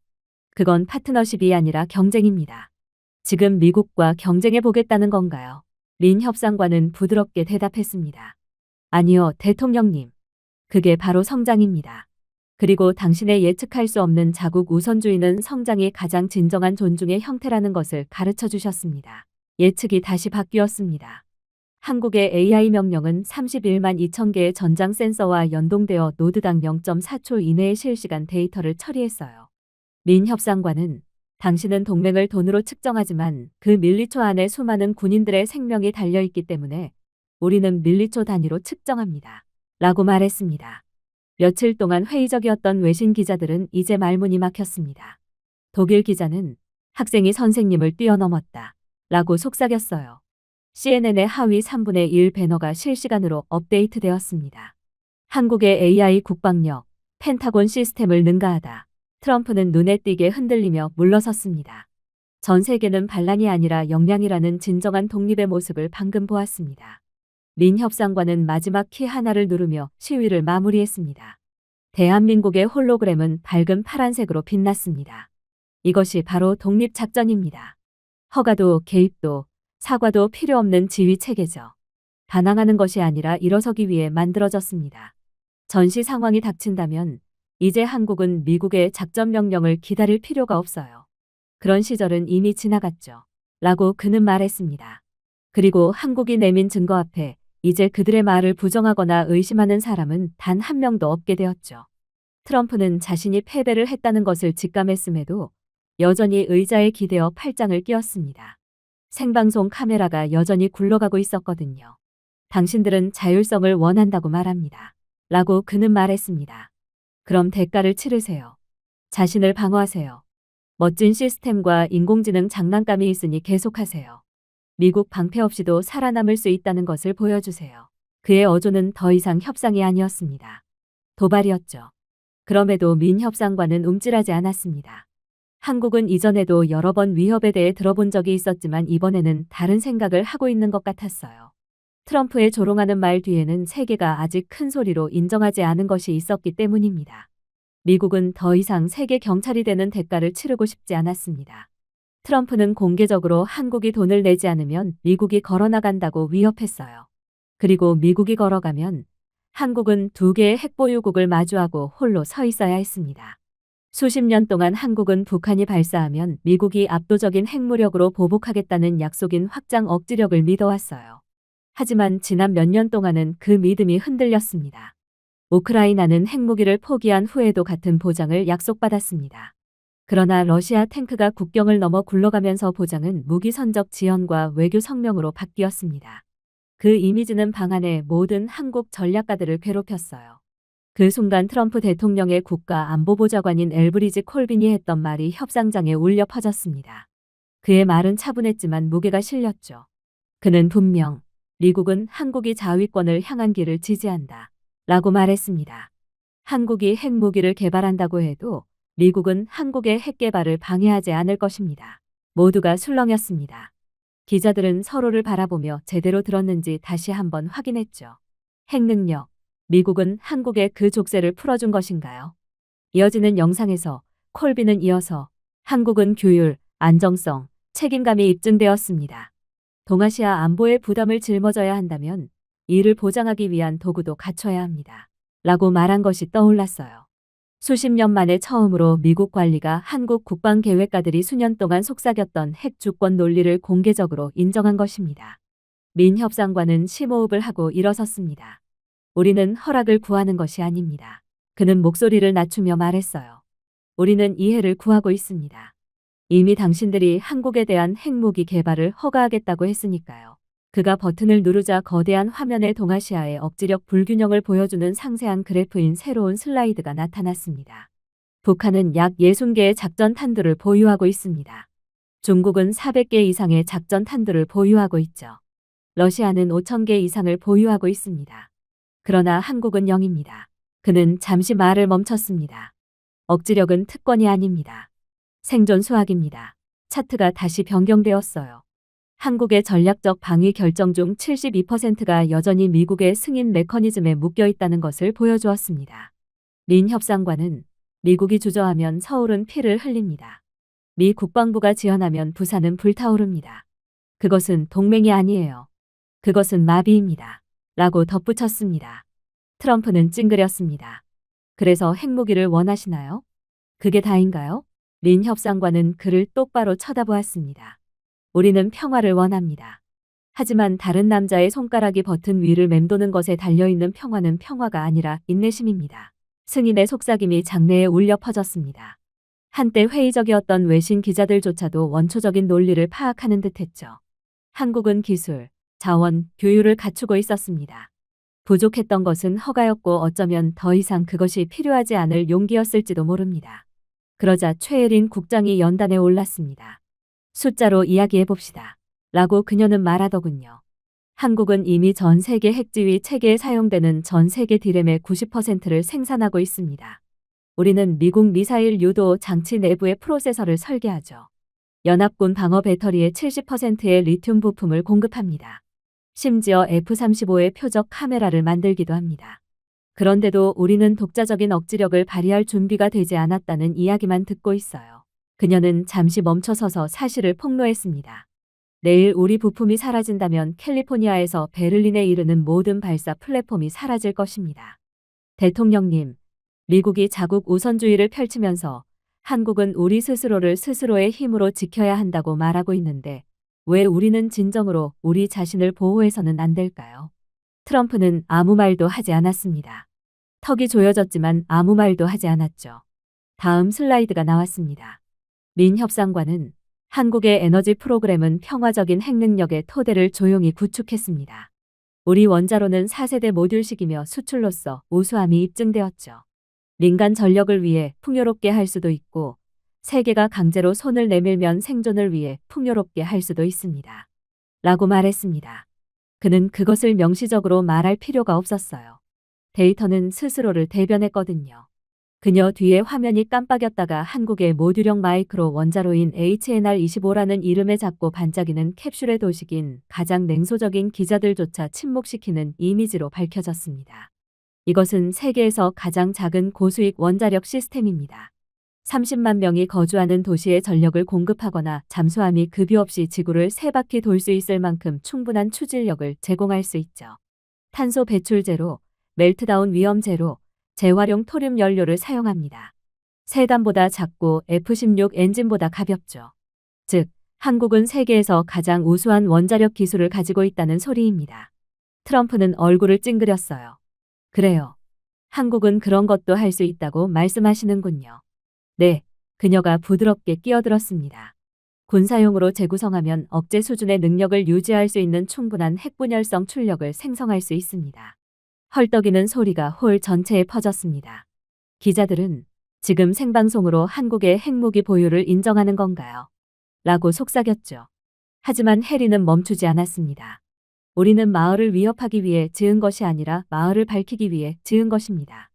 그건 파트너십이 아니라 경쟁입니다. 지금 미국과 경쟁해 보겠다는 건가요? 민 협상관은 부드럽게 대답했습니다. 아니요, 대통령님. 그게 바로 성장입니다. 그리고 당신의 예측할 수 없는 자국 우선주의는 성장이 가장 진정한 존중의 형태라는 것을 가르쳐 주셨습니다. 예측이 다시 바뀌었습니다. 한국의 AI 명령은 31만 2천 개의 전장 센서와 연동되어 노드당 0.4초 이내의 실시간 데이터를 처리했어요. 민 협상관은 당신은 동맹을 돈으로 측정하지만 그 밀리초 안에 수많은 군인들의 생명이 달려있기 때문에 우리는 밀리초 단위로 측정합니다. 라고 말했습니다. 며칠 동안 회의적이었던 외신 기자들은 이제 말문이 막혔습니다. 독일 기자는 학생이 선생님을 뛰어넘었다. 라고 속삭였어요. CNN의 하위 3분의 1 배너가 실시간으로 업데이트되었습니다. 한국의 AI 국방력, 펜타곤 시스템을 능가하다. 트럼프는 눈에 띄게 흔들리며 물러섰습니다. 전 세계는 반란이 아니라 역량이라는 진정한 독립의 모습을 방금 보았습니다. 민 협상관은 마지막 키 하나를 누르며 시위를 마무리했습니다. 대한민국의 홀로그램은 밝은 파란색으로 빛났습니다. 이것이 바로 독립작전입니다. 허가도 개입도 사과도 필요 없는 지휘 체계죠. 반항하는 것이 아니라 일어서기 위해 만들어졌습니다. 전시 상황이 닥친다면 이제 한국은 미국의 작전 명령을 기다릴 필요가 없어요. 그런 시절은 이미 지나갔죠. 라고 그는 말했습니다. 그리고 한국이 내민 증거 앞에 이제 그들의 말을 부정하거나 의심하는 사람은 단 한 명도 없게 되었죠. 트럼프는 자신이 패배를 했다는 것을 직감했음에도 여전히 의자에 기대어 팔짱을 끼웠습니다. 생방송 카메라가 여전히 굴러가고 있었거든요. 당신들은 자율성을 원한다고 말합니다. 라고 그는 말했습니다. 그럼 대가를 치르세요. 자신을 방어하세요. 멋진 시스템과 인공지능 장난감이 있으니 계속하세요. 미국 방패 없이도 살아남을 수 있다는 것을 보여주세요. 그의 어조는 더 이상 협상이 아니었습니다. 도발이었죠. 그럼에도 민 협상관은 움찔하지 않았습니다. 한국은 이전에도 여러 번 위협에 대해 들어본 적이 있었지만 이번에는 다른 생각을 하고 있는 것 같았어요. 트럼프의 조롱하는 말 뒤에는 세계가 아직 큰 소리로 인정하지 않은 것이 있었기 때문입니다. 미국은 더 이상 세계 경찰이 되는 대가를 치르고 싶지 않았습니다. 트럼프는 공개적으로 한국이 돈을 내지 않으면 미국이 걸어나간다고 위협했어요. 그리고 미국이 걸어가면 한국은 2개의 핵보유국을 마주하고 홀로 서 있어야 했습니다. 수십 년 동안 한국은 북한이 발사하면 미국이 압도적인 핵무력으로 보복하겠다는 약속인 확장 억지력을 믿어왔어요. 하지만 지난 몇 년 동안은 그 믿음이 흔들렸습니다. 우크라이나는 핵무기를 포기한 후에도 같은 보장을 약속받았습니다. 그러나 러시아 탱크가 국경을 넘어 굴러가면서 보장은 무기 선적 지원과 외교 성명으로 바뀌었습니다. 그 이미지는 방한의 모든 한국 전략가들을 괴롭혔어요. 그 순간 트럼프 대통령의 국가안보보좌관인 엘브리지 콜빈이 했던 말이 협상장에 울려 퍼졌습니다. 그의 말은 차분했지만 무게가 실렸죠. 그는 분명 미국은 한국이 자위권을 향한 길을 지지한다 라고 말했습니다. 한국이 핵무기를 개발한다고 해도 미국은 한국의 핵개발을 방해하지 않을 것입니다. 모두가 술렁였습니다. 기자들은 서로를 바라보며 제대로 들었는지 다시 한번 확인했죠. 핵능력. 미국은 한국의 그 족쇄를 풀어준 것인가요? 이어지는 영상에서 콜빈은 이어서 한국은 규율, 안정성, 책임감이 입증되었습니다. 동아시아 안보의 부담을 짊어져야 한다면 이를 보장하기 위한 도구도 갖춰야 합니다. 라고 말한 것이 떠올랐어요. 수십 년 만에 처음으로 미국 관리가 한국 국방계획가들이 수년 동안 속삭였던 핵 주권 논리를 공개적으로 인정한 것입니다. 민 협상관은 심호흡을 하고 일어섰습니다. 우리는 허락을 구하는 것이 아닙니다. 그는 목소리를 낮추며 말했어요. 우리는 이해를 구하고 있습니다. 이미 당신들이 한국에 대한 핵무기 개발을 허가하겠다고 했으니까요. 그가 버튼을 누르자 거대한 화면에 동아시아의 억지력 불균형을 보여주는 상세한 그래프인 새로운 슬라이드가 나타났습니다. 북한은 약 60개의 작전 탄두를 보유하고 있습니다. 중국은 400개 이상의 작전 탄두를 보유하고 있죠. 러시아는 5,000개 이상을 보유하고 있습니다. 그러나 한국은 0입니다. 그는 잠시 말을 멈췄습니다. 억지력은 특권이 아닙니다. 생존 수학입니다. 차트가 다시 변경되었어요. 한국의 전략적 방위 결정 중 72%가 여전히 미국의 승인 메커니즘에 묶여 있다는 것을 보여주었습니다. 민 협상관은 미국이 주저하면 서울은 피를 흘립니다. 미 국방부가 지원하면 부산은 불타오릅니다. 그것은 동맹이 아니에요. 그것은 마비입니다. 라고 덧붙였습니다. 트럼프는 찡그렸습니다. 그래서 핵무기를 원하시나요? 그게 다인가요? 민 협상관은 그를 똑바로 쳐다보았습니다. 우리는 평화를 원합니다. 하지만 다른 남자의 손가락이 버튼 위를 맴도는 것에 달려있는 평화는 평화가 아니라 인내심입니다. 승인의 속삭임이 장내에 울려 퍼졌습니다. 한때 회의적이었던 외신 기자들조차도 원초적인 논리를 파악하는 듯했죠. 한국은 기술, 자원, 교육을 갖추고 있었습니다. 부족했던 것은 허가였고 어쩌면 더 이상 그것이 필요하지 않을 용기였을지도 모릅니다. 그러자 최혜린 국장이 연단에 올랐습니다. 숫자로 이야기해봅시다. 라고 그녀는 말하더군요. 한국은 이미 전 세계 핵지휘 체계에 사용되는 전 세계 디램의 90%를 생산하고 있습니다. 우리는 미국 미사일 유도 장치 내부의 프로세서를 설계하죠. 연합군 방어 배터리의 70%의 리튬 부품을 공급합니다. 심지어 F-35의 표적 카메라를 만들기도 합니다. 그런데도 우리는 독자적인 억지력을 발휘할 준비가 되지 않았다는 이야기만 듣고 있어요. 그녀는 잠시 멈춰서서 사실을 폭로했습니다. 내일 우리 부품이 사라진다면 캘리포니아에서 베를린에 이르는 모든 발사 플랫폼이 사라질 것입니다. 대통령님, 미국이 자국 우선주의를 펼치면서 한국은 우리 스스로를 스스로의 힘으로 지켜야 한다고 말하고 있는데 왜 우리는 진정으로 우리 자신을 보호해서는 안 될까요? 트럼프는 아무 말도 하지 않았습니다. 턱이 조여졌지만 아무 말도 하지 않았죠. 다음 슬라이드가 나왔습니다. 민 협상관은 한국의 에너지 프로그램은 평화적인 핵능력의 토대를 조용히 구축했습니다. 우리 원자로는 4세대 모듈식이며 수출로서 우수함이 입증되었죠. 민간 전력을 위해 풍요롭게 할 수도 있고 세계가 강제로 손을 내밀면 생존을 위해 풍요롭게 할 수도 있습니다. 라고 말했습니다. 그는 그것을 명시적으로 말할 필요가 없었어요. 데이터는 스스로를 대변했거든요. 그녀 뒤에 화면이 깜빡였다가 한국의 모듈형 마이크로 원자로인 HNR-25라는 이름에 작고 반짝이는 캡슐의 도식인 가장 냉소적인 기자들조차 침묵시키는 이미지로 밝혀졌습니다. 이것은 세계에서 가장 작은 고수익 원자력 시스템입니다. 30만 명이 거주하는 도시에 전력을 공급하거나 잠수함이 급유 없이 지구를 3바퀴 돌 수 있을 만큼 충분한 추진력을 제공할 수 있죠. 탄소 배출 제로, 멜트다운 위험 제로, 재활용 토륨 연료를 사용합니다. 세단보다 작고 F-16 엔진보다 가볍죠. 즉, 한국은 세계에서 가장 우수한 원자력 기술을 가지고 있다는 소리입니다. 트럼프는 얼굴을 찡그렸어요. 그래요. 한국은 그런 것도 할 수 있다고 말씀하시는군요. 네, 그녀가 부드럽게 끼어들었습니다. 군사용으로 재구성하면 억제 수준의 능력을 유지할 수 있는 충분한 핵분열성 출력을 생성할 수 있습니다. 헐떡이는 소리가 홀 전체에 퍼졌습니다. 기자들은 지금 생방송으로 한국의 핵무기 보유를 인정하는 건가요? 라고 속삭였죠. 하지만 해리는 멈추지 않았습니다. 우리는 마을을 위협하기 위해 지은 것이 아니라 마을을 밝히기 위해 지은 것입니다.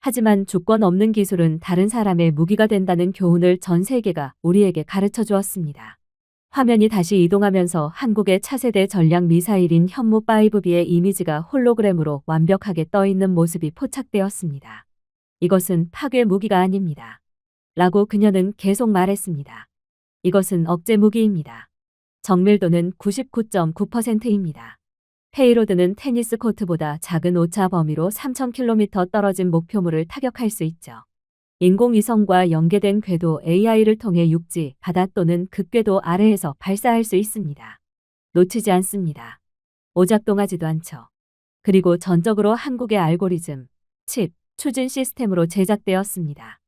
하지만 주권 없는 기술은 다른 사람의 무기가 된다는 교훈을 전 세계가 우리에게 가르쳐 주었습니다. 화면이 다시 이동하면서 한국의 차세대 전략 미사일인 현무5B의 이미지가 홀로그램으로 완벽하게 떠 있는 모습이 포착되었습니다. 이것은 파괴 무기가 아닙니다. 라고 그녀는 계속 말했습니다. 이것은 억제 무기입니다. 정밀도는 99.9%입니다. 페이로드는 테니스 코트보다 작은 오차 범위로 3,000km 떨어진 목표물을 타격할 수 있죠. 인공위성과 연계된 궤도 AI를 통해 육지, 바다 또는 극궤도 아래에서 발사할 수 있습니다. 놓치지 않습니다. 오작동하지도 않죠. 그리고 전적으로 한국의 알고리즘, 칩, 추진 시스템으로 제작되었습니다.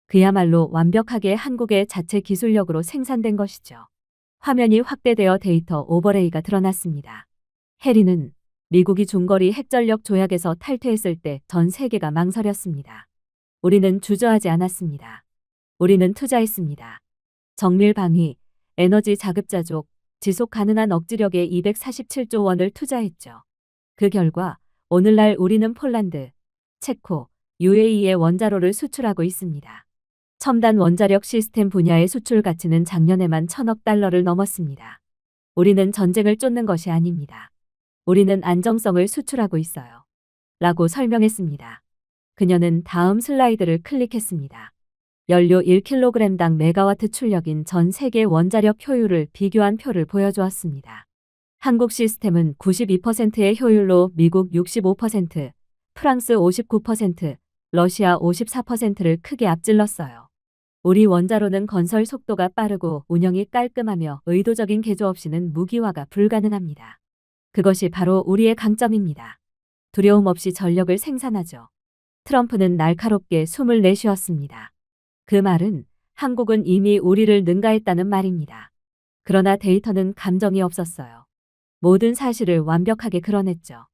그야말로 완벽하게 한국의 자체 기술력으로 생산된 것이죠. 화면이 확대되어 데이터 오버레이가 드러났습니다. 해리는 미국이 중거리 핵전력 조약에서 탈퇴했을 때 전 세계가 망설였습니다. 우리는 주저하지 않았습니다. 우리는 투자했습니다. 정밀 방위, 에너지 자급자족, 지속 가능한 억지력에 247조 원을 투자했죠. 그 결과 오늘날 우리는 폴란드, 체코, UAE에 원자로를 수출하고 있습니다. 첨단 원자력 시스템 분야의 수출 가치는 작년에만 1,000억 달러를 넘었습니다. 우리는 전쟁을 쫓는 것이 아닙니다. 우리는 안정성을 수출하고 있어요. 라고 설명했습니다. 그녀는 다음 슬라이드를 클릭했습니다. 연료 1kg당 메가와트 출력인 전 세계 원자력 효율을 비교한 표를 보여주었습니다. 한국 시스템은 92%의 효율로 미국 65%, 프랑스 59%, 러시아 54%를 크게 앞질렀어요. 우리 원자로는 건설 속도가 빠르고 운영이 깔끔하며 의도적인 개조 없이는 무기화가 불가능합니다. 그것이 바로 우리의 강점입니다. 두려움 없이 전력을 생산하죠. 트럼프는 날카롭게 숨을 내쉬었습니다. 그 말은 한국은 이미 우리를 능가했다는 말입니다. 그러나 데이터는 감정이 없었어요. 모든 사실을 완벽하게 그려냈죠.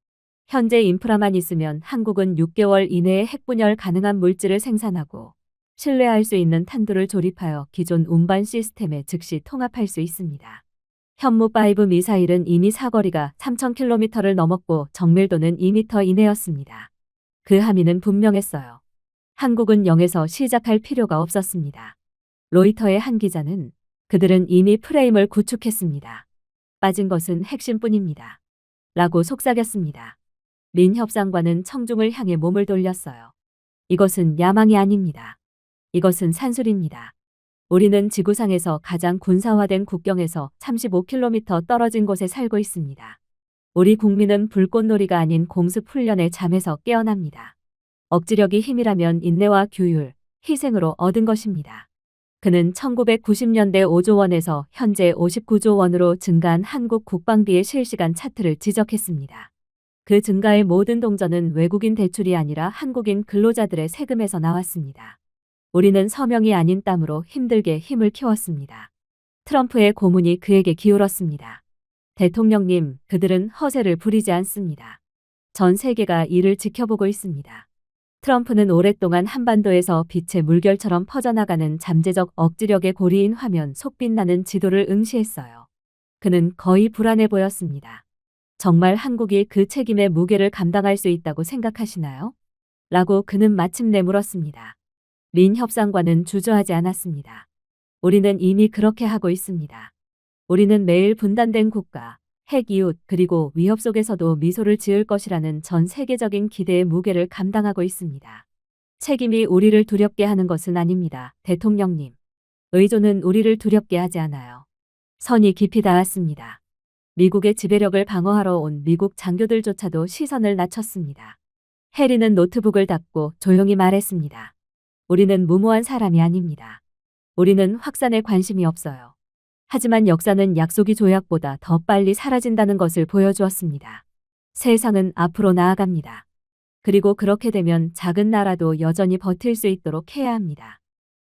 현재 인프라만 있으면 한국은 6개월 이내에 핵분열 가능한 물질을 생산하고 신뢰할 수 있는 탄두를 조립하여 기존 운반 시스템에 즉시 통합할 수 있습니다. 현무5 미사일은 이미 사거리가 3,000km를 넘었고 정밀도는 2m 이내였습니다. 그 함의는 분명했어요. 한국은 0에서 시작할 필요가 없었습니다. 로이터의 한 기자는 그들은 이미 프레임을 구축했습니다. 빠진 것은 핵심뿐입니다. 라고 속삭였습니다. 민 협상관은 청중을 향해 몸을 돌렸어요. 이것은 야망이 아닙니다. 이것은 산술입니다. 우리는 지구상에서 가장 군사화된 국경에서 35km 떨어진 곳에 살고 있습니다. 우리 국민은 불꽃놀이가 아닌 공습 훈련의 잠에서 깨어납니다. 억지력이 힘이라면 인내와 규율, 희생으로 얻은 것입니다. 그는 1990년대 5조 원에서 현재 59조 원으로 증가한 한국 국방비의 실시간 차트를 지적했습니다. 그 증가의 모든 동전은 외국인 대출이 아니라 한국인 근로자들의 세금에서 나왔습니다. 우리는 서명이 아닌 땀으로 힘들게 힘을 키웠습니다. 트럼프의 고문이 그에게 기울었습니다. 대통령님, 그들은 허세를 부리지 않습니다. 전 세계가 이를 지켜보고 있습니다. 트럼프는 오랫동안 한반도에서 빛의 물결처럼 퍼져나가는 잠재적 억지력의 고리인 화면 속 빛나는 지도를 응시했어요. 그는 거의 불안해 보였습니다. 정말 한국이 그 책임의 무게를 감당할 수 있다고 생각하시나요? 라고 그는 마침내 물었습니다. 린 협상관은 주저하지 않았습니다. 우리는 이미 그렇게 하고 있습니다. 우리는 매일 분단된 국가, 핵 이웃 그리고 위협 속에서도 미소를 지을 것이라는 전 세계적인 기대의 무게를 감당하고 있습니다. 책임이 우리를 두렵게 하는 것은 아닙니다, 대통령님. 의존은 우리를 두렵게 하지 않아요. 선이 깊이 닿았습니다. 미국의 지배력을 방어하러 온 미국 장교들조차도 시선을 낮췄습니다. 해리는 노트북을 닫고 조용히 말했습니다. 우리는 무모한 사람이 아닙니다. 우리는 확산에 관심이 없어요. 하지만 역사는 약속이 조약보다 더 빨리 사라진다는 것을 보여주었습니다. 세상은 앞으로 나아갑니다. 그리고 그렇게 되면 작은 나라도 여전히 버틸 수 있도록 해야 합니다.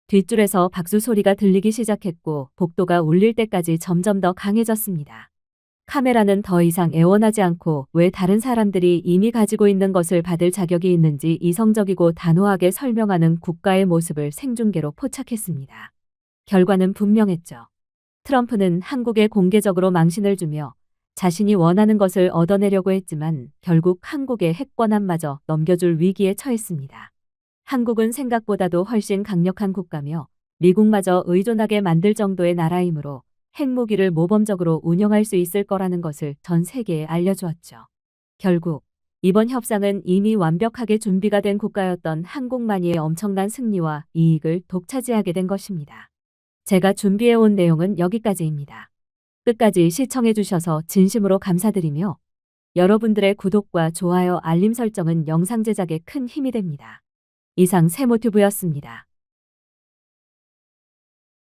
뒷줄에서 박수 소리가 들리기 시작했고 복도가 울릴 때까지 점점 더 강해졌습니다. 카메라는 더 이상 애원하지 않고 왜 다른 사람들이 이미 가지고 있는 것을 받을 자격이 있는지 이성적이고 단호하게 설명하는 국가의 모습을 생중계로 포착했습니다. 결과는 분명했죠. 트럼프는 한국에 공개적으로 망신을 주며 자신이 원하는 것을 얻어내려고 했지만 결국 한국의 핵권한마저 넘겨줄 위기에 처했습니다. 한국은 생각보다도 훨씬 강력한 국가며 미국마저 의존하게 만들 정도의 나라이므로 핵무기를 모범적으로 운영할 수 있을 거라는 것을 전 세계에 알려주었죠. 결국 이번 협상은 이미 완벽하게 준비가 된 국가였던 한국만이의 엄청난 승리와 이익을 독차지하게 된 것입니다. 제가 준비해온 내용은 여기까지입니다. 끝까지 시청해주셔서 진심으로 감사드리며 여러분들의 구독과 좋아요 알림 설정은 영상 제작에 큰 힘이 됩니다. 이상 세모튜브였습니다.